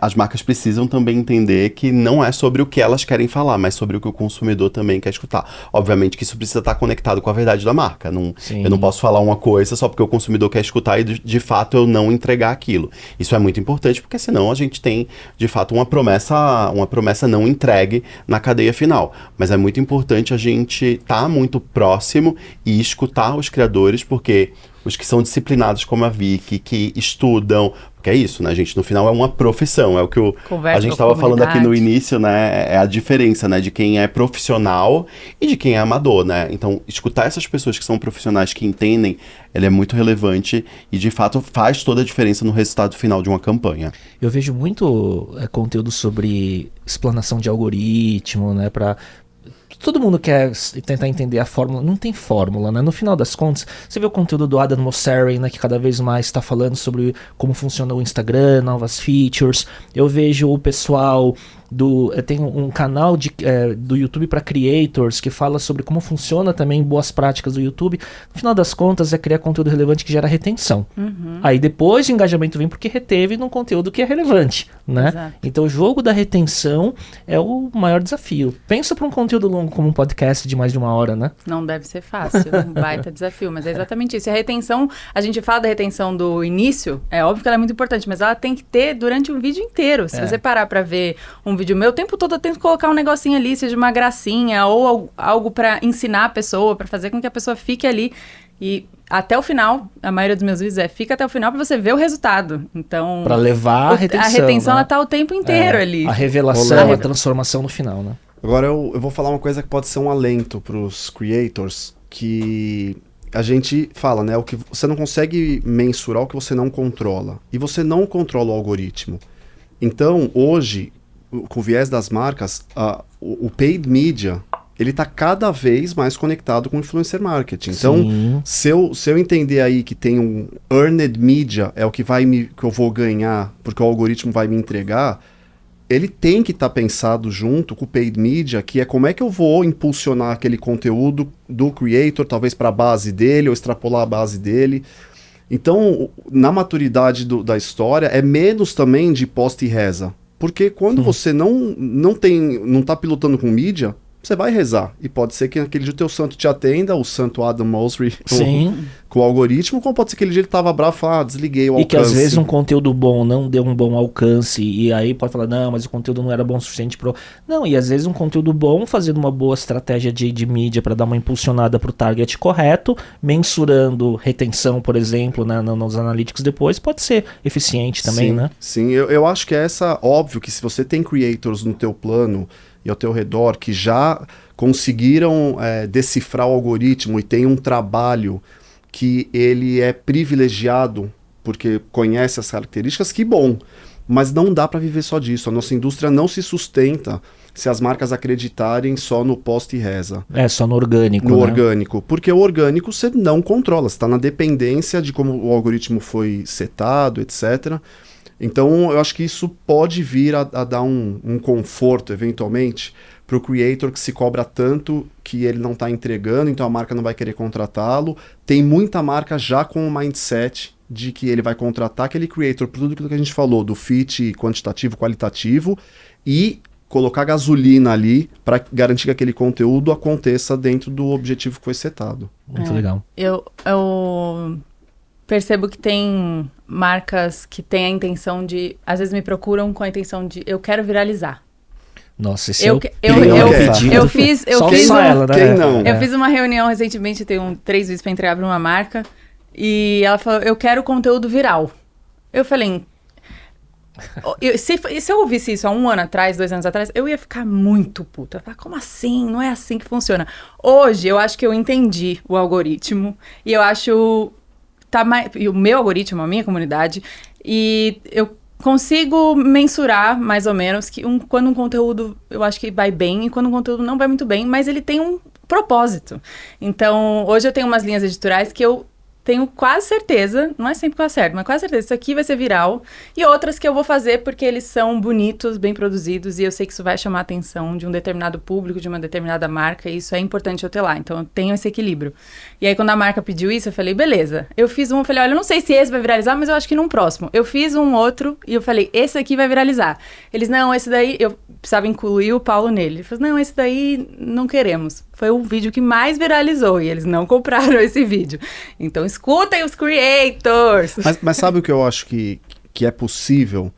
as marcas precisam também entender que não é sobre o que elas querem falar, mas sobre o que o consumidor também quer escutar. Obviamente que isso precisa estar conectado com a verdade da marca. Eu não posso falar uma coisa só porque o consumidor quer escutar e, de fato, eu não entregar aquilo. Isso é muito importante, porque senão a gente tem, de fato, uma promessa não entregue na cadeia final. Mas é muito importante a gente estar muito próximo e escutar os criadores, porque os que são disciplinados como a Vicky, que estudam, porque é isso, né, gente? No final é uma profissão, é o que a gente estava falando aqui no início, né? É a diferença, né, de quem é profissional e de quem é amador, né? Então, escutar essas pessoas que são profissionais, que entendem, ele é muito relevante e, de fato, faz toda a diferença no resultado final de uma campanha. Eu vejo muito conteúdo sobre explanação de algoritmo, né, todo mundo quer tentar entender a fórmula. Não tem fórmula, né? No final das contas, você vê o conteúdo do Adam Mosseri, né? Que cada vez mais está falando sobre como funciona o Instagram, novas features. Eu vejo o pessoal tem um canal do YouTube para creators que fala sobre como funciona também boas práticas do YouTube. No final das contas, é criar conteúdo relevante que gera retenção. Aí depois o engajamento vem porque reteve num conteúdo que é relevante, né? Exato. Então o jogo da retenção é o maior desafio. Pensa para um conteúdo longo como um podcast de mais de 1 hora, né? Não deve ser fácil, um baita desafio, mas é exatamente isso. E a retenção, a gente fala da retenção do início, é óbvio que ela é muito importante, mas ela tem que ter durante um vídeo inteiro. Se você parar pra ver um vídeo meu, o tempo todo eu tento colocar um negocinho ali, seja uma gracinha ou algo pra ensinar a pessoa, pra fazer com que a pessoa fique ali e até o final. A maioria dos meus vídeos fica até o final pra você ver o resultado. Então, pra levar a retenção. A retenção, né? ela tá o tempo inteiro ali. A revelação, a transformação no final, né? Agora eu vou falar uma coisa que pode ser um alento para os creators, que a gente fala, né? O que você não consegue mensurar o que você não controla. E você não controla o algoritmo. Então, hoje, com o viés das marcas, o paid media, ele está cada vez mais conectado com o influencer marketing. Então, se eu entender aí que tem um earned media, é o que eu vou ganhar, porque o algoritmo vai me entregar, ele tem que estar pensado junto com o paid media, que é como é que eu vou impulsionar aquele conteúdo do creator, talvez para a base dele, ou extrapolar a base dele. Então, na maturidade da história, é menos também de posta e reza. Porque quando você não tá pilotando com mídia, você vai rezar. E pode ser que naquele dia o teu santo te atenda, o santo Adam Mosseri com o algoritmo, como pode ser que aquele dia ele tava bravo e falou, desliguei o alcance. E que às vezes um conteúdo bom não deu um bom alcance, e aí pode falar, não, mas o conteúdo não era bom o suficiente pro... Não, e às vezes um conteúdo bom, fazendo uma boa estratégia de mídia para dar uma impulsionada pro target correto, mensurando retenção, por exemplo, né, nos analytics depois, pode ser eficiente também, né? Sim, eu acho que óbvio que se você tem creators no teu plano e ao teu redor que já conseguiram decifrar o algoritmo e tem um trabalho que ele é privilegiado porque conhece as características, que bom. Mas não dá para viver só disso. A nossa indústria não se sustenta se as marcas acreditarem só no posta e reza. Só no orgânico, No orgânico. Porque o orgânico você não controla. Você está na dependência de como o algoritmo foi setado, etc. Então, eu acho que isso pode vir a dar um conforto, eventualmente, para o creator que se cobra tanto que ele não está entregando, então a marca não vai querer contratá-lo. Tem muita marca já com o mindset de que ele vai contratar aquele creator por tudo aquilo que a gente falou, do fit quantitativo, qualitativo, e colocar gasolina ali para garantir que aquele conteúdo aconteça dentro do objetivo que foi setado. Muito legal. Eu percebo que tem marcas que têm a intenção de... Às vezes me procuram com a intenção de... Eu quero viralizar. Nossa, esse eu fiz uma reunião recentemente, eu tenho 3 vídeos para entregar para uma marca, e ela falou, eu quero conteúdo viral. Eu falei... Se eu ouvisse isso há 1 ano atrás, 2 anos atrás, eu ia ficar muito puta. Eu ia falar, como assim? Não é assim que funciona. Hoje, eu acho que eu entendi o algoritmo, e eu acho tá mais... E o meu algoritmo, a minha comunidade, e eu consigo mensurar, mais ou menos, que quando um conteúdo eu acho que vai bem e quando um conteúdo não vai muito bem, mas ele tem um propósito. Então, hoje eu tenho umas linhas editoriais que eu tenho quase certeza, não é sempre que eu acerto, mas quase certeza, isso aqui vai ser viral. E outras que eu vou fazer porque eles são bonitos, bem produzidos, e eu sei que isso vai chamar a atenção de um determinado público, de uma determinada marca, e isso é importante eu ter lá. Então, eu tenho esse equilíbrio. E aí, quando a marca pediu isso, eu falei, beleza. Eu fiz eu falei, olha, eu não sei se esse vai viralizar, mas eu acho que num próximo. Eu fiz um outro, e eu falei, esse aqui vai viralizar. Eles, não, esse daí, eu precisava incluir o Paulo nele. Ele falou, não, esse daí não queremos. Foi o vídeo que mais viralizou, e eles não compraram esse vídeo. Então, escutem os creators! Mas sabe o que eu acho que é possível,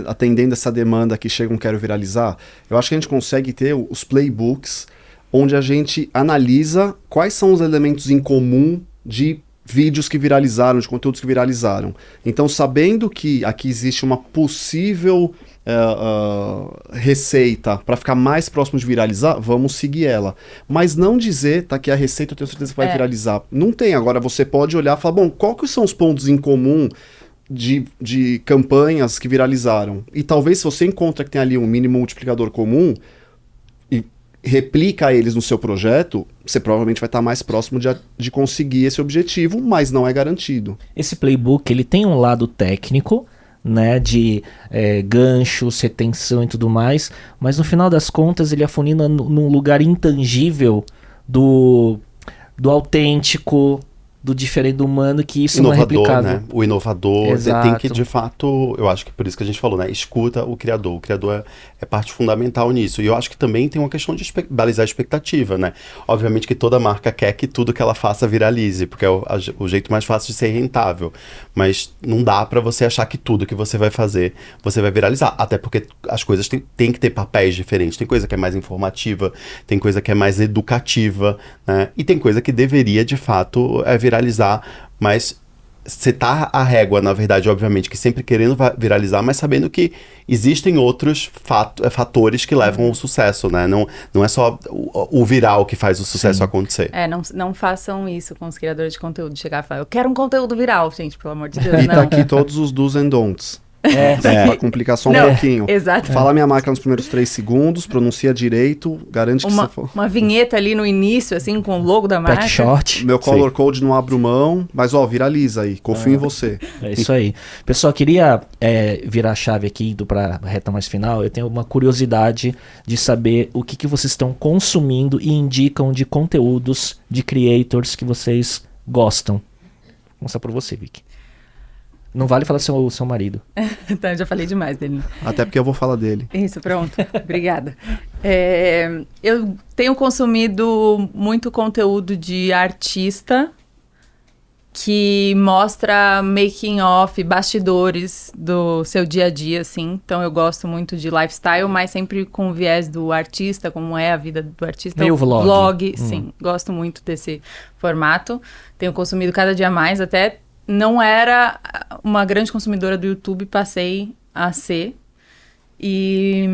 atendendo essa demanda que chegam, quero viralizar? Eu acho que a gente consegue ter os playbooks, onde a gente analisa quais são os elementos em comum de vídeos que viralizaram, de conteúdos que viralizaram. Então, sabendo que aqui existe uma possível receita para ficar mais próximo de viralizar, vamos seguir ela. Mas não dizer, tá aqui a receita, eu tenho certeza que vai viralizar. Não tem. Agora você pode olhar e falar, bom, qual que são os pontos em comum de campanhas que viralizaram? E talvez se você encontra que tem ali um mínimo multiplicador comum e replica eles no seu projeto, você provavelmente vai estar mais próximo de conseguir esse objetivo, mas não é garantido. Esse playbook, ele tem um lado técnico, né, de ganchos, retenção e tudo mais, mas no final das contas ele afunila num lugar intangível do autêntico, do diferente do humano, que isso não é replicável. Né? O inovador Exato. Tem que, de fato, eu acho que por isso que a gente falou, né? Escuta o criador. O criador é parte fundamental nisso. E eu acho que também tem uma questão de balizar a expectativa, né? Obviamente que toda marca quer que tudo que ela faça viralize, porque é o jeito mais fácil de ser rentável. Mas não dá pra você achar que tudo que você vai fazer, você vai viralizar. Até porque as coisas têm que ter papéis diferentes. Tem coisa que é mais informativa, tem coisa que é mais educativa, né? E tem coisa que deveria, de fato, viralizar, mas você tá a régua, na verdade, obviamente, que sempre querendo viralizar, mas sabendo que existem outros fatores que levam ao sucesso, né? Não é só o viral que faz o sucesso acontecer. Não façam isso com os criadores de conteúdo. Chegar e falar, eu quero um conteúdo viral, gente, pelo amor de Deus. E não. tá aqui todos os do's and don'ts. Pra complicar só um pouquinho. Exato. Fala minha marca nos primeiros 3 segundos, pronuncia direito, garante que você for. Uma vinheta ali no início, assim, com o logo da marca. Pack short. Meu color code não abro mão, mas viraliza aí, confio em você. É isso aí. Pessoal, queria virar a chave aqui, indo pra reta mais final. Eu tenho uma curiosidade de saber o que vocês estão consumindo e indicam de conteúdos de creators que vocês gostam. Vou começar por você, Vicky. Não vale falar seu marido. Tá, já falei demais dele. Até porque eu vou falar dele. Isso, pronto. Obrigada. Eu tenho consumido muito conteúdo de artista que mostra making of, bastidores do seu dia a dia, assim. Então eu gosto muito de lifestyle, mas sempre com o viés do artista, como é a vida do artista. Meio vlog. Sim. Gosto muito desse formato. Tenho consumido cada dia mais, até não era uma grande consumidora do YouTube, passei a ser. E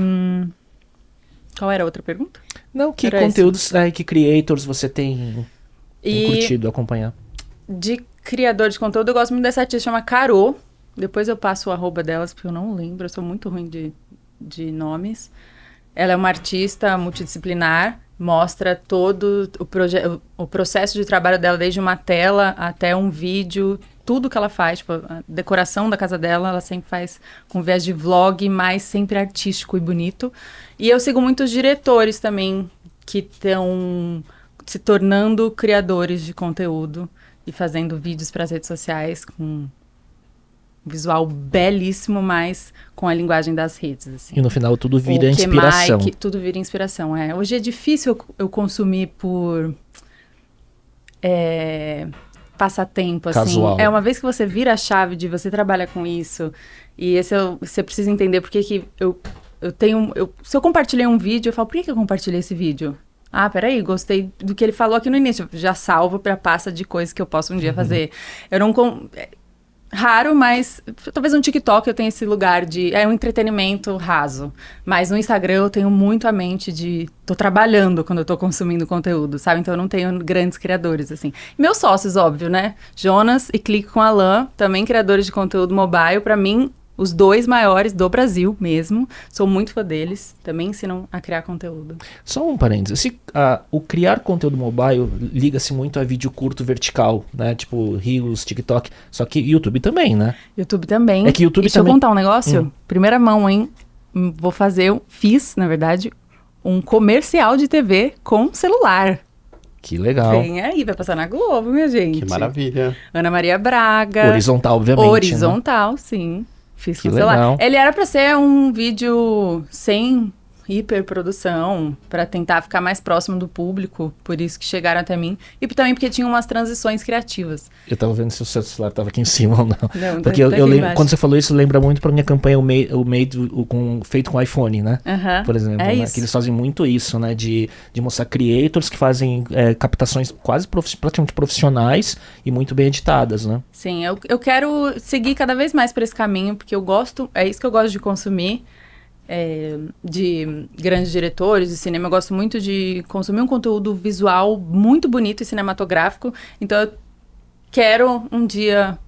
qual era a outra pergunta? Não, que Era conteúdos, que creators você tem curtido acompanhar? De criador de conteúdo, eu gosto muito dessa artista, chama Carô. Depois eu passo o arroba delas, porque eu não lembro, eu sou muito ruim de nomes. Ela é uma artista multidisciplinar, mostra todo o processo de trabalho dela, desde uma tela até um vídeo, tudo que ela faz, tipo, a decoração da casa dela, ela sempre faz com viés de vlog, mas sempre artístico e bonito. E eu sigo muitos diretores também, que estão se tornando criadores de conteúdo e fazendo vídeos para as redes sociais com um visual belíssimo, mas com a linguagem das redes. Assim. E no final tudo vira inspiração. Tudo vira inspiração, Hoje é difícil eu consumir por passatempo, assim. Casual. Uma vez que você vira a chave de você trabalha com isso, e você precisa entender por que eu tenho... se eu compartilhei um vídeo, eu falo, por que eu compartilhei esse vídeo? Ah, peraí, gostei do que ele falou aqui no início. Já salvo pra pasta de coisas que eu posso um dia fazer. Eu não... Raro, mas talvez no TikTok eu tenha esse lugar de... É um entretenimento raso. Mas no Instagram eu tenho muito a mente de... Tô trabalhando quando eu tô consumindo conteúdo, sabe? Então eu não tenho grandes criadores, assim. Meus sócios, óbvio, né? Jonas e Clique com Alan, também criadores de conteúdo mobile. Pra mim, os 2 maiores do Brasil mesmo. Sou muito fã deles. Também ensinam a criar conteúdo. Só um parênteses. O criar conteúdo mobile liga-se muito a vídeo curto vertical, né? Tipo Reels, TikTok. Só que YouTube também, né? YouTube também. É que YouTube Deixa também... eu contar um negócio. Primeira mão, hein? Fiz, na verdade, um comercial de TV com celular. Que legal. Vem aí, vai passar na Globo, minha gente. Que maravilha. Ana Maria Braga. Horizontal, obviamente. Horizontal, sim. Fiz Que com celular. legal. Ele era pra ser um vídeo sem hiperprodução, pra tentar ficar mais próximo do público, por isso que chegaram até mim. E também porque tinha umas transições criativas. Eu tava vendo se o seu celular tava aqui em cima ou não. Não, Porque tá eu aqui lembro, embaixo. quando você falou isso, lembra muito pra minha campanha feito com iPhone, né? Aham, Por exemplo, é né? isso. Que eles fazem muito isso, né? De mostrar creators que fazem captações quase praticamente profissionais e muito bem editadas, né? Sim, eu quero seguir cada vez mais por esse caminho, porque eu gosto, é isso que eu gosto de consumir, de grandes diretores de cinema. Eu gosto muito de consumir um conteúdo visual muito bonito e cinematográfico. Então eu quero um dia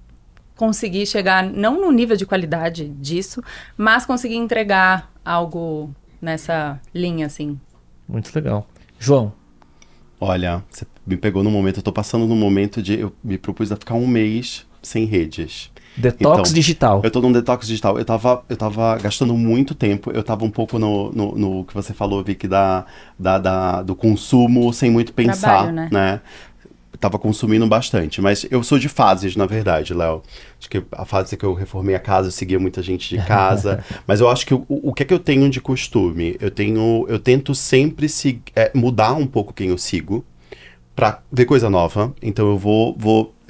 conseguir chegar, não no nível de qualidade disso, mas conseguir entregar algo nessa linha, assim. Muito legal. João, Olha, você me pegou no momento, eu tô passando no momento eu me propus a ficar 1 mês sem redes. detox Então, digital. Eu tô num detox digital. Eu tava gastando muito tempo. Eu tava um pouco no que você falou, Vicky, do consumo sem muito pensar, Trabalho, né? Eu tava consumindo bastante. Mas eu sou de fases, na verdade, Léo. Acho que a fase que eu reformei a casa, eu seguia muita gente de casa. Mas eu acho que o que é que eu tenho de costume? Eu tento sempre mudar um pouco quem eu sigo pra ver coisa nova. Então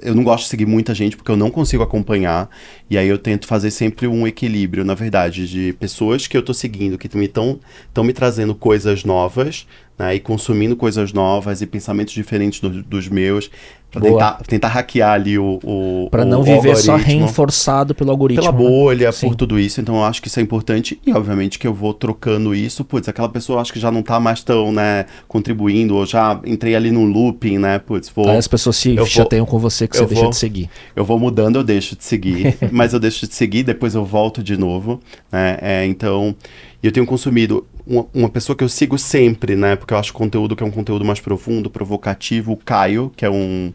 eu não gosto de seguir muita gente porque eu não consigo acompanhar. E aí eu tento fazer sempre um equilíbrio, na verdade, de pessoas que eu tô seguindo, que estão me trazendo coisas novas, né? E consumindo coisas novas e pensamentos diferentes dos meus. Pra Boa. tentar hackear ali Pra o não viver só algoritmo. reforçado pelo algoritmo. Pela né? bolha, Sim. por tudo isso. Então eu acho que isso é importante. E obviamente que eu vou trocando isso. Putz, aquela pessoa eu acho que já não tá mais tão, né, contribuindo. Ou já entrei ali num looping, né? Putz, Aí as pessoas se chateiam com você que você deixa de seguir. eu vou mudando, eu deixo de seguir. Mas eu deixo de seguir, depois eu volto de novo. Né? Então, eu tenho consumido uma pessoa que eu sigo sempre, né? Porque eu acho conteúdo que é um conteúdo mais profundo, provocativo. O Caio, que é um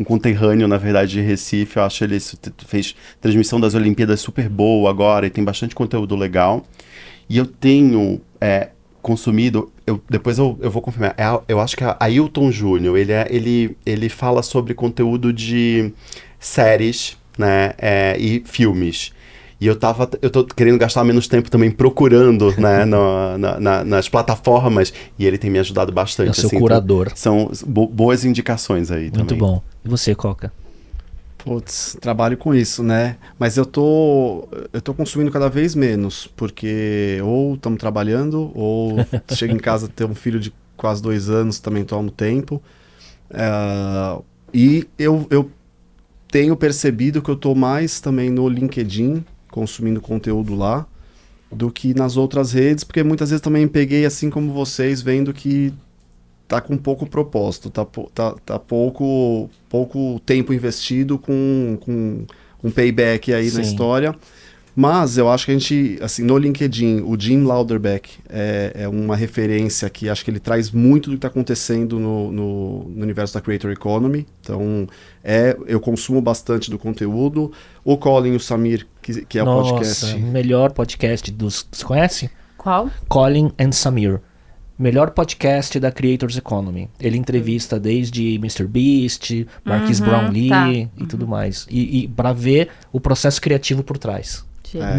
conterrâneo, na verdade, de Recife. Eu acho ele fez transmissão das Olimpíadas super boa agora e tem bastante conteúdo legal. E eu tenho consumido, depois eu vou confirmar, eu acho que é Ailton Júnior. Ele fala sobre conteúdo de séries, né, e filmes. E eu tô querendo gastar menos tempo também procurando, né, nas plataformas, e ele tem me ajudado bastante. É o seu assim, curador. Então, são boas indicações aí também. Muito bom. E você, Coca? Putz, trabalho com isso, né? Mas eu tô consumindo cada vez menos, porque ou estamos trabalhando, ou chego em casa ter um filho de quase 2 anos, também tomo tempo. E eu tenho percebido que eu tô mais também no LinkedIn, consumindo conteúdo lá, do que nas outras redes, porque muitas vezes também peguei, assim como vocês, vendo que tá com pouco propósito, tá pouco tempo investido com um payback aí Sim. na história. Mas eu acho que a gente, assim, no LinkedIn, o Jim Lauderbeck é uma referência que acho que ele traz muito do que está acontecendo no universo da Creator Economy. Então, eu consumo bastante do conteúdo. O Colin e o Samir, que é o podcast. Melhor podcast dos... Você conhece? Qual? Colin and Samir. Melhor podcast da Creators Economy. Ele entrevista desde MrBeast, Marquis Brownlee tá. e tudo mais. E para ver o processo criativo por trás.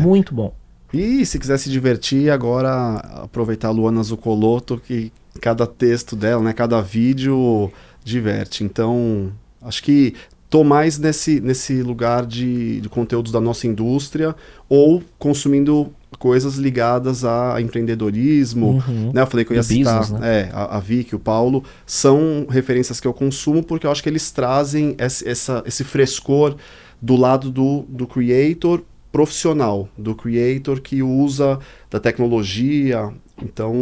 Muito bom. E se quiser se divertir, agora aproveitar a Luana Zuccolotto, que cada texto dela, né, cada vídeo diverte. Então, acho que tô mais nesse lugar de conteúdos da nossa indústria, ou consumindo coisas ligadas a empreendedorismo, né? Eu falei que eu ia citar business, né? a Vicky, o Paulo, são referências que eu consumo porque eu acho que eles trazem esse frescor do lado do creator profissional, do creator que usa da tecnologia. Então,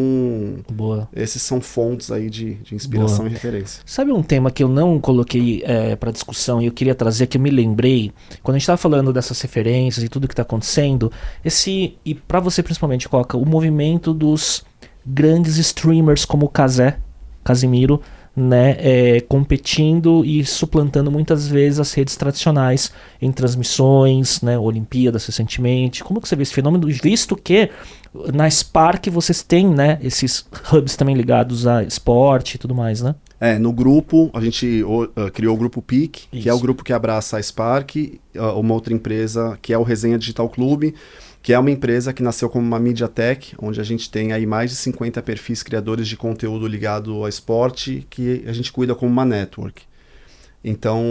Boa. esses são fontes aí de inspiração Boa. e referência. Sabe um tema que eu não coloquei para discussão e eu queria trazer, que eu me lembrei, quando a gente estava falando dessas referências e tudo que está acontecendo, e para você principalmente, Coca, o movimento dos grandes streamers como o Casimiro, né, competindo e suplantando muitas vezes as redes tradicionais em transmissões, né, Olimpíadas recentemente. Como que você vê esse fenômeno, visto que na Spark vocês têm, né, esses hubs também ligados a esporte e tudo mais, né? No grupo, a gente criou o grupo PIC, que é o Isso. grupo que abraça a Spark, uma outra empresa que é o Resenha Digital Clube, que é uma empresa que nasceu como uma MediaTek, onde a gente tem aí mais de 50 perfis criadores de conteúdo ligado ao esporte, que a gente cuida como uma network. Então,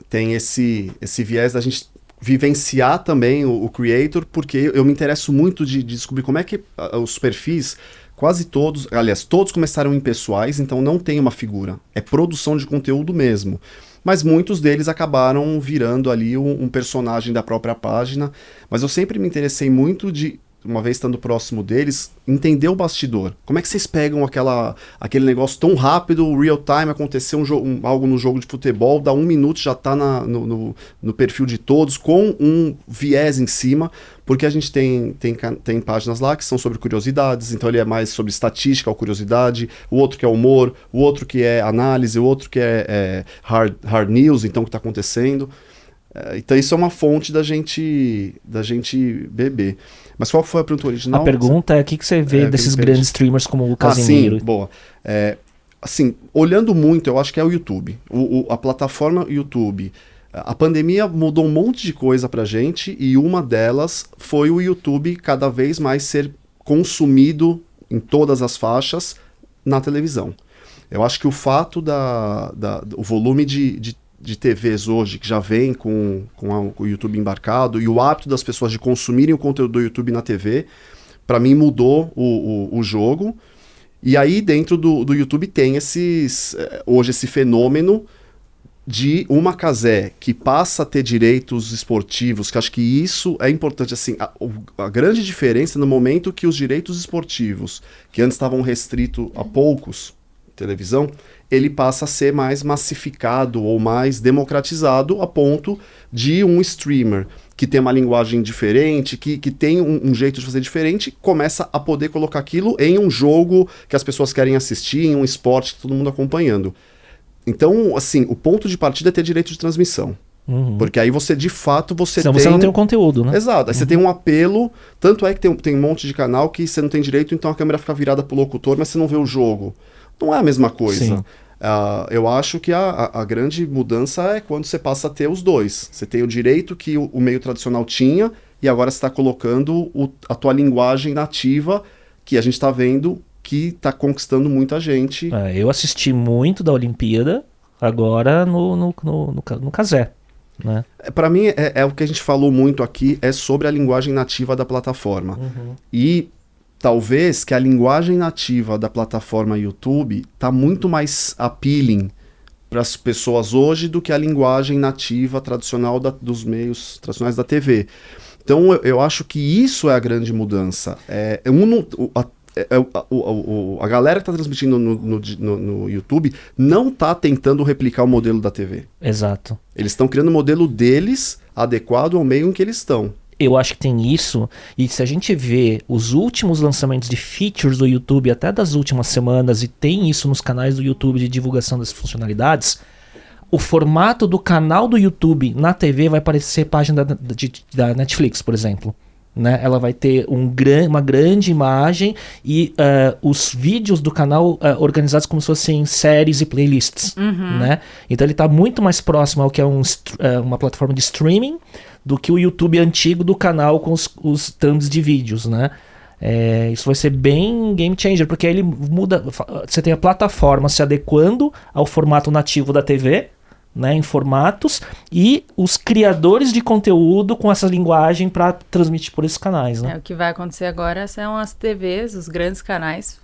tem esse viés da gente vivenciar também o creator, porque eu me interesso muito de descobrir como é que os perfis, quase todos, aliás, todos começaram em pessoais, então não tem uma figura, é produção de conteúdo mesmo. Mas muitos deles acabaram virando ali um personagem da própria página. Mas eu sempre me interessei muito de, uma vez estando próximo deles, entender o bastidor. Como é que vocês pegam aquele negócio tão rápido, real time, aconteceu algo no jogo de futebol, dá 1 minuto, já está no perfil de todos, com um viés em cima, porque a gente tem páginas lá que são sobre curiosidades, então ele é mais sobre estatística ou curiosidade, o outro que é humor, o outro que é análise, o outro que é hard news, então o que está acontecendo. Então isso é uma fonte da gente beber. Mas qual foi a pergunta original? A pergunta é o que você vê desses grandes streamers como o Casimiro? Sim, boa. Assim, olhando muito, eu acho que é o YouTube. A plataforma YouTube. A pandemia mudou um monte de coisa pra gente e uma delas foi o YouTube cada vez mais ser consumido em todas as faixas na televisão. Eu acho que o fato o volume de TVs hoje, que já vem com o YouTube embarcado, e o hábito das pessoas de consumirem o conteúdo do YouTube na TV, para mim mudou o jogo. E aí dentro do YouTube tem hoje esse fenômeno de uma Cazé que passa a ter direitos esportivos, que acho que isso é importante. Assim, a grande diferença no momento que os direitos esportivos, que antes estavam restritos a poucos, televisão, ele passa a ser mais massificado ou mais democratizado a ponto de um streamer que tem uma linguagem diferente, que tem um jeito de fazer diferente, começa a poder colocar aquilo em um jogo que as pessoas querem assistir, em um esporte que todo mundo acompanhando. Então, assim, o ponto de partida é ter direito de transmissão. Porque aí você, de fato, Senão você não tem o conteúdo, né? Exato. Aí você tem um apelo, tanto é que tem um monte de canal que você não tem direito, então a câmera fica virada pro locutor, mas você não vê o jogo. Não é a mesma coisa. Eu acho que a grande mudança é quando você passa a ter os dois. Você tem o direito que o meio tradicional tinha, e agora você está colocando a tua linguagem nativa, que a gente está vendo que está conquistando muita gente. Eu assisti muito da Olimpíada, agora no Cazé. Né? Para mim, é o que a gente falou muito aqui, é sobre a linguagem nativa da plataforma. E talvez que a linguagem nativa da plataforma YouTube está muito mais appealing para as pessoas hoje do que a linguagem nativa tradicional dos meios tradicionais da TV. Então eu acho que isso é a grande mudança. A galera que está transmitindo no YouTube não está tentando replicar o modelo da TV. Exato. Eles estão criando o modelo deles adequado ao meio em que eles estão. Eu acho que tem isso, e se a gente vê os últimos lançamentos de features do YouTube, até das últimas semanas, e tem isso nos canais do YouTube de divulgação das funcionalidades, o formato do canal do YouTube na TV vai parecer página da Netflix, por exemplo. Né? Ela vai ter uma grande imagem e os vídeos do canal organizados como se fossem séries e playlists. Né? Então ele está muito mais próximo ao que é uma plataforma de streaming do que o YouTube antigo do canal com os thumbs de vídeos. Né? Isso vai ser bem game changer, porque aí ele muda. Você tem a plataforma se adequando ao formato nativo da TV, né, em formatos, e os criadores de conteúdo com essa linguagem para transmitir por esses canais, né? O que vai acontecer agora são as TVs, os grandes canais,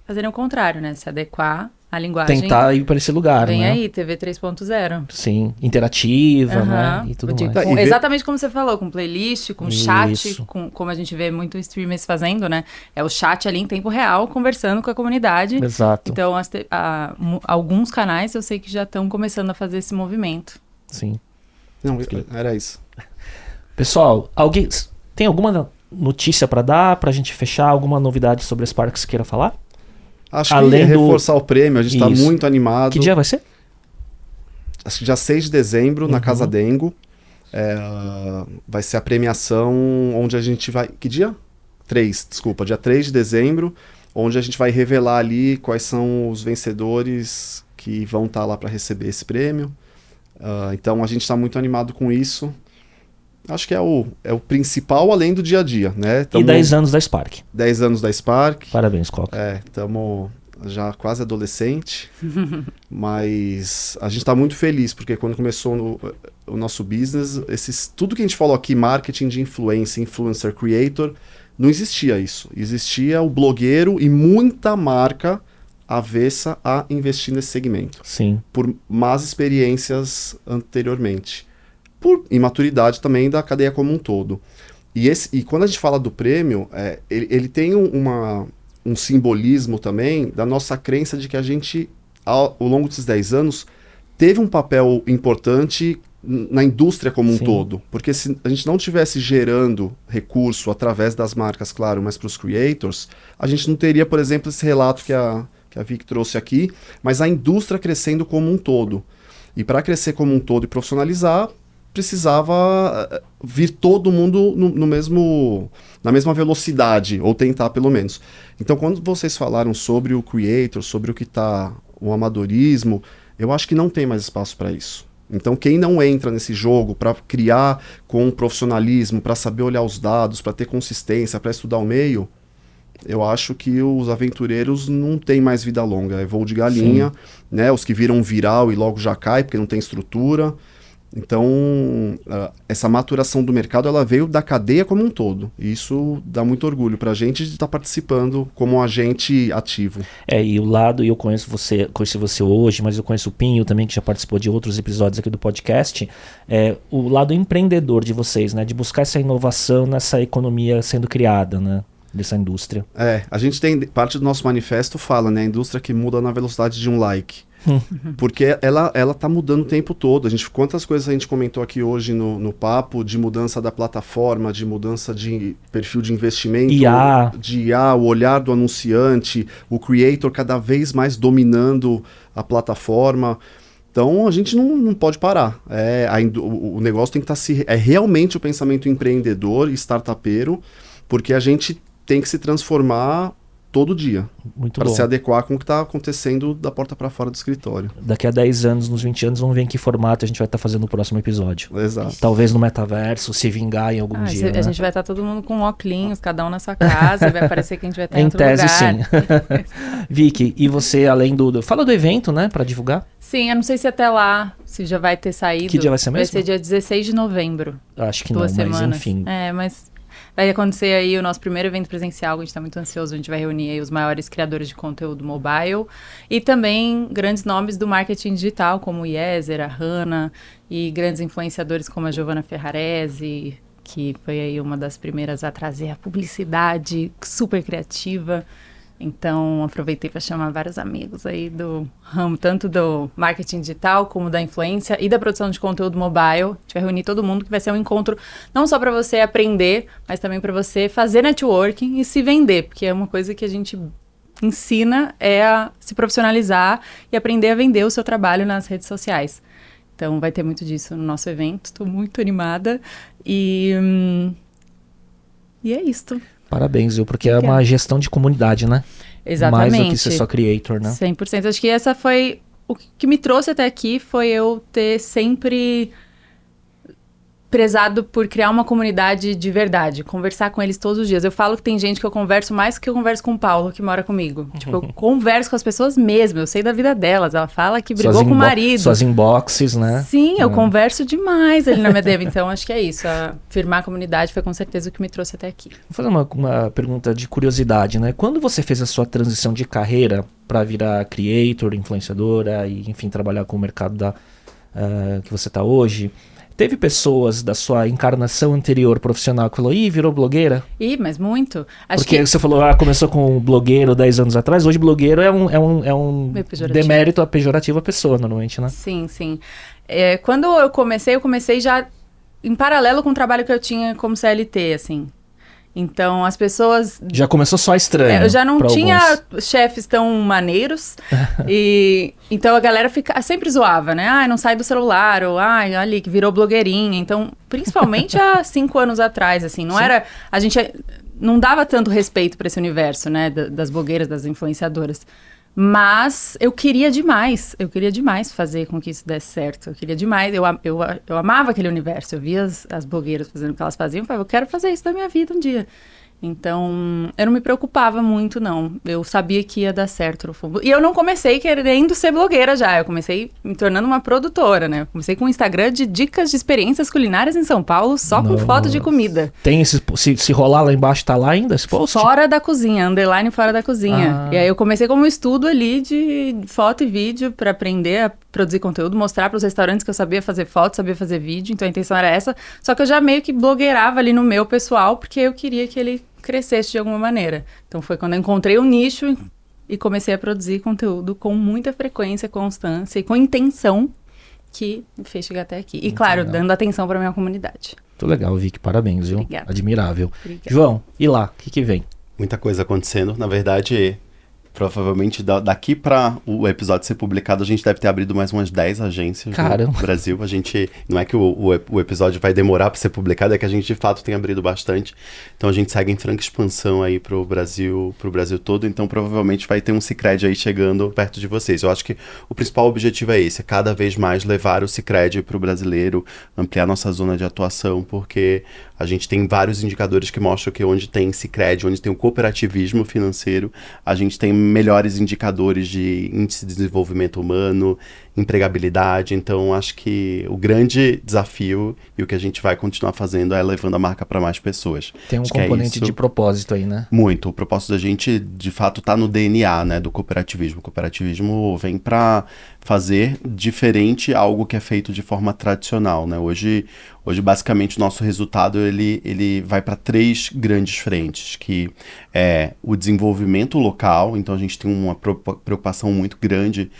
fazerem o contrário, né? Se adequar à linguagem. Tentar ir para esse lugar, Vem né? aí, TV 3.0. Sim, interativa, né? E tudo mais. Exatamente como você falou, com playlist, com chat, Isso. como a gente vê muito streamers fazendo, né? É o chat ali em tempo real, conversando com a comunidade. Exato. Então, alguns canais eu sei que já estão começando a fazer esse movimento. Sim. Não, era isso. Pessoal, alguém tem alguma notícia para dar, pra gente fechar? Alguma novidade sobre a Spark que você queira falar? Acho Além que do- reforçar o prêmio, a gente está Isso. muito animado. Que dia vai ser? Acho que dia 6 de dezembro, na Casa Dengo. Vai ser a premiação onde a gente vai... Que dia? 3, desculpa. Dia 3 de dezembro, onde a gente vai revelar ali quais são os vencedores que vão estar lá para receber esse prêmio. Então a gente está muito animado com isso. Acho que é o principal, além do dia a dia, né? E 10 anos da Spark. 10 anos da Spark. Parabéns, Coca. Estamos já quase adolescente, mas a gente está muito feliz, porque quando começou o nosso business, tudo que a gente falou aqui, marketing de influência, influencer, creator, não existia isso. Existia o blogueiro e muita marca avessa a investir nesse segmento, Sim. por más experiências anteriormente, por imaturidade também da cadeia como um todo. E quando a gente fala do prêmio, ele tem um simbolismo também da nossa crença de que a gente, ao longo desses 10 anos, teve um papel importante na indústria como um Sim. todo. Porque se a gente não tivesse gerando recurso através das marcas, claro, mas para os creators, a gente não teria, por exemplo, esse relato que a Vic trouxe aqui, mas a indústria crescendo como um todo. E para crescer como um todo e profissionalizar, precisava vir todo mundo na mesma velocidade, ou tentar pelo menos. Então, quando vocês falaram sobre o creator, sobre o amadorismo, eu acho que não tem mais espaço para isso. Então, quem não entra nesse jogo para criar com profissionalismo, para saber olhar os dados, para ter consistência, para estudar o meio, eu acho que os aventureiros não têm mais vida longa. É voo de galinha, né? Os que viram viral e logo já cai, porque não tem estrutura. Então, essa maturação do mercado, ela veio da cadeia como um todo. E isso dá muito orgulho pra gente de estar participando como agente ativo. E o lado, e eu conheci você hoje, mas eu conheço o Pinho também, que já participou de outros episódios aqui do podcast, o lado empreendedor de vocês, né? De buscar essa inovação nessa economia sendo criada, né? Dessa indústria. A gente tem, parte do nosso manifesto fala, né? A indústria que muda na velocidade de um like. Porque ela tá mudando o tempo todo. Quantas coisas a gente comentou aqui hoje no papo de mudança da plataforma, de mudança de perfil de investimento, de IA, o olhar do anunciante, o creator cada vez mais dominando a plataforma. Então a gente não pode parar. O negócio tem que estar realmente o pensamento empreendedor e startupeiro, porque a gente tem que se transformar todo dia, para se adequar com o que está acontecendo da porta para fora do escritório. Daqui a 10 anos, nos 20 anos, vamos ver em que formato a gente vai estar fazendo o próximo episódio. Exato. Talvez no metaverso, se vingar em algum dia. A gente vai estar todo mundo com óculos, cada um na sua casa, vai parecer que a gente vai estar em outro tese, lugar. sim. Vicky, e você, além fala do evento, né, para divulgar? Sim, eu não sei se até lá, se já vai ter saído. Que dia vai ser mesmo? Vai ser dia 16 de novembro. Acho que 2 semanas. Mas enfim. Mas vai acontecer aí o nosso primeiro evento presencial, a gente está muito ansioso, a gente vai reunir aí os maiores criadores de conteúdo mobile e também grandes nomes do marketing digital, como o Yeser, a Hannah, e grandes influenciadores como a Giovanna Ferrarese, que foi aí uma das primeiras a trazer a publicidade super criativa. Então, aproveitei para chamar vários amigos aí do ramo, tanto do marketing digital, como da influência e da produção de conteúdo mobile. A gente vai reunir todo mundo, que vai ser um encontro não só para você aprender, mas também para você fazer networking e se vender, porque é uma coisa que a gente ensina a se profissionalizar e aprender a vender o seu trabalho nas redes sociais. Então, vai ter muito disso no nosso evento. Estou muito animada e é isto. Parabéns, viu? Porque é uma gestão de comunidade, né? Exatamente. Mais do que ser só creator, né? 100%. Acho que essa foi... O que me trouxe até aqui foi eu ter sempre prezado por criar uma comunidade de verdade, conversar com eles todos os dias. Eu falo que tem gente que eu converso mais que eu converso com o Paulo, que mora comigo. Tipo, eu converso com as pessoas mesmo, eu sei da vida delas. Ela fala que brigou com o marido. Suas inboxes, né? Sim, eu converso demais ali na minha DM. Então, acho que é isso. Firmar a comunidade foi com certeza o que me trouxe até aqui. Vou fazer uma pergunta de curiosidade, né? Quando você fez a sua transição de carreira para virar creator, influenciadora e, enfim, trabalhar com o mercado que você está hoje... Teve pessoas da sua encarnação anterior profissional que falou, virou blogueira? Mas muito. Porque você falou, começou com blogueiro 10 anos atrás, hoje blogueiro é um demérito pejorativo à pessoa, normalmente, né? Sim. Quando eu comecei já em paralelo com o trabalho que eu tinha como CLT, assim. Então, as pessoas... Já começou só estranho. Eu já não tinha chefes tão maneiros. Então, a galera sempre zoava, né? Não sai do celular. Ou, olha ali, que virou blogueirinha. Então, principalmente há 5 anos atrás, assim. Não era... A gente não dava tanto respeito para esse universo, né? Das blogueiras, das influenciadoras. Mas eu queria demais fazer com que isso desse certo. Eu queria demais, eu amava aquele universo. Eu via as blogueiras fazendo o que elas faziam, eu falava, eu quero fazer isso na minha vida um dia. Então, eu não me preocupava muito, não. Eu sabia que ia dar certo no fundo. E eu não comecei querendo ser blogueira já. Eu comecei me tornando uma produtora, né? Eu comecei com um Instagram de dicas de experiências culinárias em São Paulo, só com foto de comida. Tem se rolar lá embaixo, tá lá ainda esse post? Fora da cozinha, underline fora da cozinha. E aí eu comecei como um estudo ali de foto e vídeo para aprender a produzir conteúdo, mostrar para os restaurantes que eu sabia fazer foto, sabia fazer vídeo. Então a intenção era essa. Só que eu já meio que blogueirava ali no meu pessoal, porque eu queria que ele crescesse de alguma maneira. Então foi quando eu encontrei o nicho e comecei a produzir conteúdo com muita frequência, constância e com intenção que me fez chegar até aqui. E claro, dando atenção para minha comunidade. Muito legal, Vicky. Parabéns, viu? Obrigada. Admirável. Obrigada. João, e lá? O que vem? Muita coisa acontecendo. Na verdade, provavelmente daqui para o episódio ser publicado, a gente deve ter abrido mais umas 10 agências no Brasil. A gente, não é que o episódio vai demorar para ser publicado, é que a gente de fato tem abrido bastante. Então a gente segue em franca expansão aí pro Brasil todo. Então provavelmente vai ter um Sicredi aí chegando perto de vocês. Eu acho que o principal objetivo é esse, é cada vez mais levar o Sicredi pro brasileiro, ampliar nossa zona de atuação, porque a gente tem vários indicadores que mostram que onde tem Sicredi, onde tem o cooperativismo financeiro, a gente tem melhores indicadores de índice de desenvolvimento humano, empregabilidade. Então, acho que o grande desafio e o que a gente vai continuar fazendo é levando a marca para mais pessoas. Tem um componente de propósito aí, né? Muito. O propósito da gente, de fato, está no DNA, né, do cooperativismo. O cooperativismo vem para fazer diferente algo que é feito de forma tradicional, né? Hoje basicamente, o nosso resultado ele vai para 3 grandes frentes, que é o desenvolvimento local. Então, a gente tem uma preocupação muito grande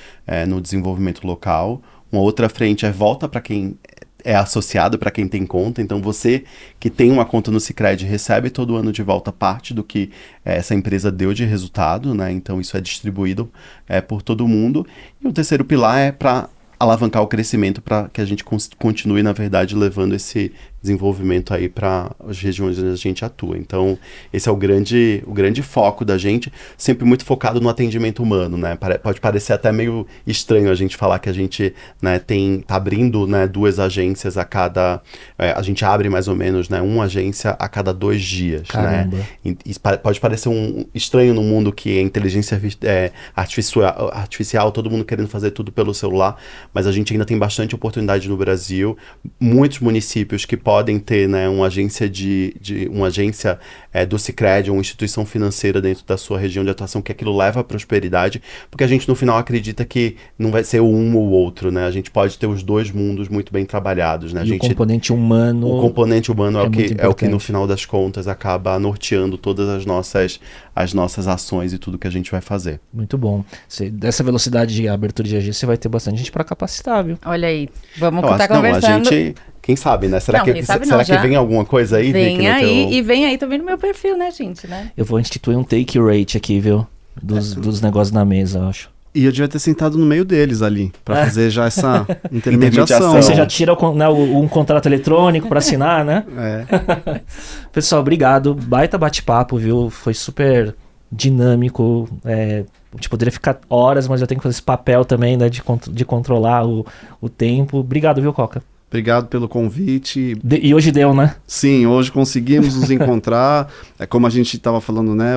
no desenvolvimento local. Uma outra frente é volta para quem é associado, para quem tem conta. Então, você que tem uma conta no Sicredi recebe todo ano de volta parte do que essa empresa deu de resultado, né? Então, isso é distribuído por todo mundo. E o terceiro pilar é para alavancar o crescimento, para que a gente continue, na verdade, levando esse desenvolvimento aí para as regiões onde a gente atua. Então, esse é o grande foco da gente, sempre muito focado no atendimento humano, né? Pode parecer até meio estranho a gente falar que a gente, né, tá abrindo, né, 2 agências a cada... a gente abre mais ou menos, né, uma agência a cada 2 dias. Caramba. Né? Isso pode parecer estranho no mundo que a inteligência artificial, todo mundo querendo fazer tudo pelo celular, mas a gente ainda tem bastante oportunidade no Brasil. Muitos municípios que podem ter, né, uma agência uma agência do Sicredi, uma instituição financeira dentro da sua região de atuação, que aquilo leva à prosperidade, porque a gente no final acredita que não vai ser um ou outro, né? A gente pode ter os 2 mundos muito bem trabalhados, né? O componente humano... O componente humano é o que no final das contas acaba norteando todas as nossas ações e tudo que a gente vai fazer. Muito bom. Dessa velocidade de abertura de agência, você vai ter bastante gente para capacitar, viu? Olha aí, vamos estar conversando. A gente... Quem sabe, né? Será que vem alguma coisa aí? Vem aí, e vem aí também no meu perfil, né, gente? Né? Eu vou instituir um take rate aqui, viu? Dos negócios na mesa, eu acho. E eu devia ter sentado no meio deles ali, pra fazer já essa intermediação. Aí você já tira um contrato eletrônico pra assinar, né? Pessoal, obrigado. Baita bate-papo, viu? Foi super dinâmico. A gente poderia ficar horas, mas eu tenho que fazer esse papel também, né? De controlar o tempo. Obrigado, viu, Coca? Obrigado pelo convite. E hoje deu, né? Sim, hoje conseguimos nos encontrar. Como a gente estava falando, né?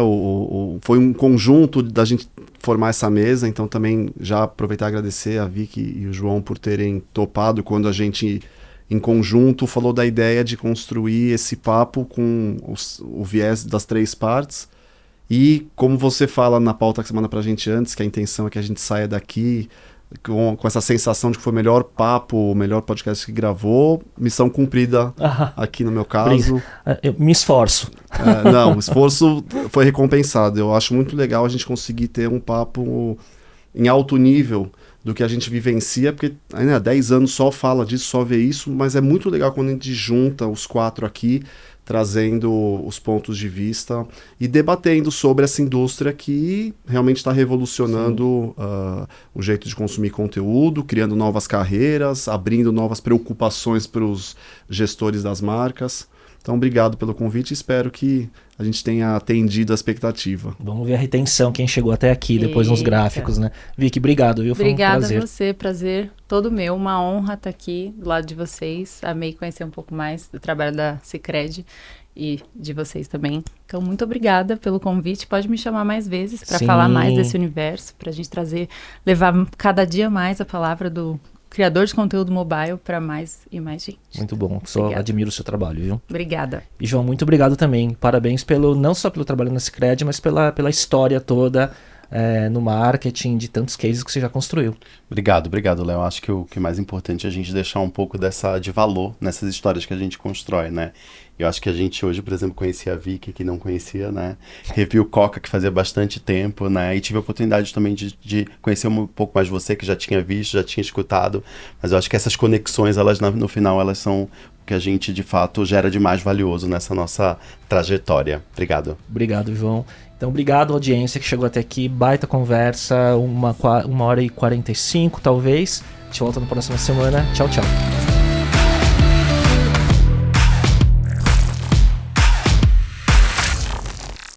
Foi um conjunto da gente formar essa mesa, então também já aproveitar e agradecer a Vicky e o João por terem topado quando a gente, em conjunto, falou da ideia de construir esse papo com o viés das 3 partes. E como você fala na pauta que você manda pra gente antes, que a intenção é que a gente saia daqui com essa sensação de que foi o melhor papo, o melhor podcast que gravou, missão cumprida aqui no meu caso. Eu me esforço. Não, o esforço foi recompensado. Eu acho muito legal a gente conseguir ter um papo em alto nível do que a gente vivencia, porque há 10 anos só fala disso, só vê isso, mas é muito legal quando a gente junta os 4 aqui, trazendo os pontos de vista e debatendo sobre essa indústria que realmente está revolucionando o jeito de consumir conteúdo, criando novas carreiras, abrindo novas preocupações para os gestores das marcas. Então, obrigado pelo convite e espero que a gente tenha atendido a expectativa. Vamos ver a retenção, quem chegou até aqui, depois nos gráficos, né? Vicky, obrigado, viu? Foi Obrigada um prazer. a você, prazer todo meu, uma honra estar aqui do lado de vocês. Amei conhecer um pouco mais do trabalho da Sicredi e de vocês também. Então, muito obrigada pelo convite. Pode me chamar mais vezes para falar mais desse universo, para a gente levar cada dia mais a palavra do criador de conteúdo mobile para mais e mais gente. Muito bom, só admiro o seu trabalho, viu? Obrigada. E João, muito obrigado também. Parabéns não só pelo trabalho na Sicredi, mas pela história toda no marketing, de tantos cases que você já construiu. Obrigado, Léo. Acho que o que é mais importante é a gente deixar um pouco de valor nessas histórias que a gente constrói, né? Eu acho que a gente hoje, por exemplo, conhecia a Vicky, que não conhecia, né? Revi o Coca, que fazia bastante tempo, né? E tive a oportunidade também de conhecer um pouco mais você, que já tinha visto, já tinha escutado. Mas eu acho que essas conexões, elas no final, elas são o que a gente, de fato, gera de mais valioso nessa nossa trajetória. Obrigado. Obrigado, João. Então, obrigado, audiência, que chegou até aqui. Baita conversa, 1h45, talvez. A gente volta na próxima semana. Tchau, tchau.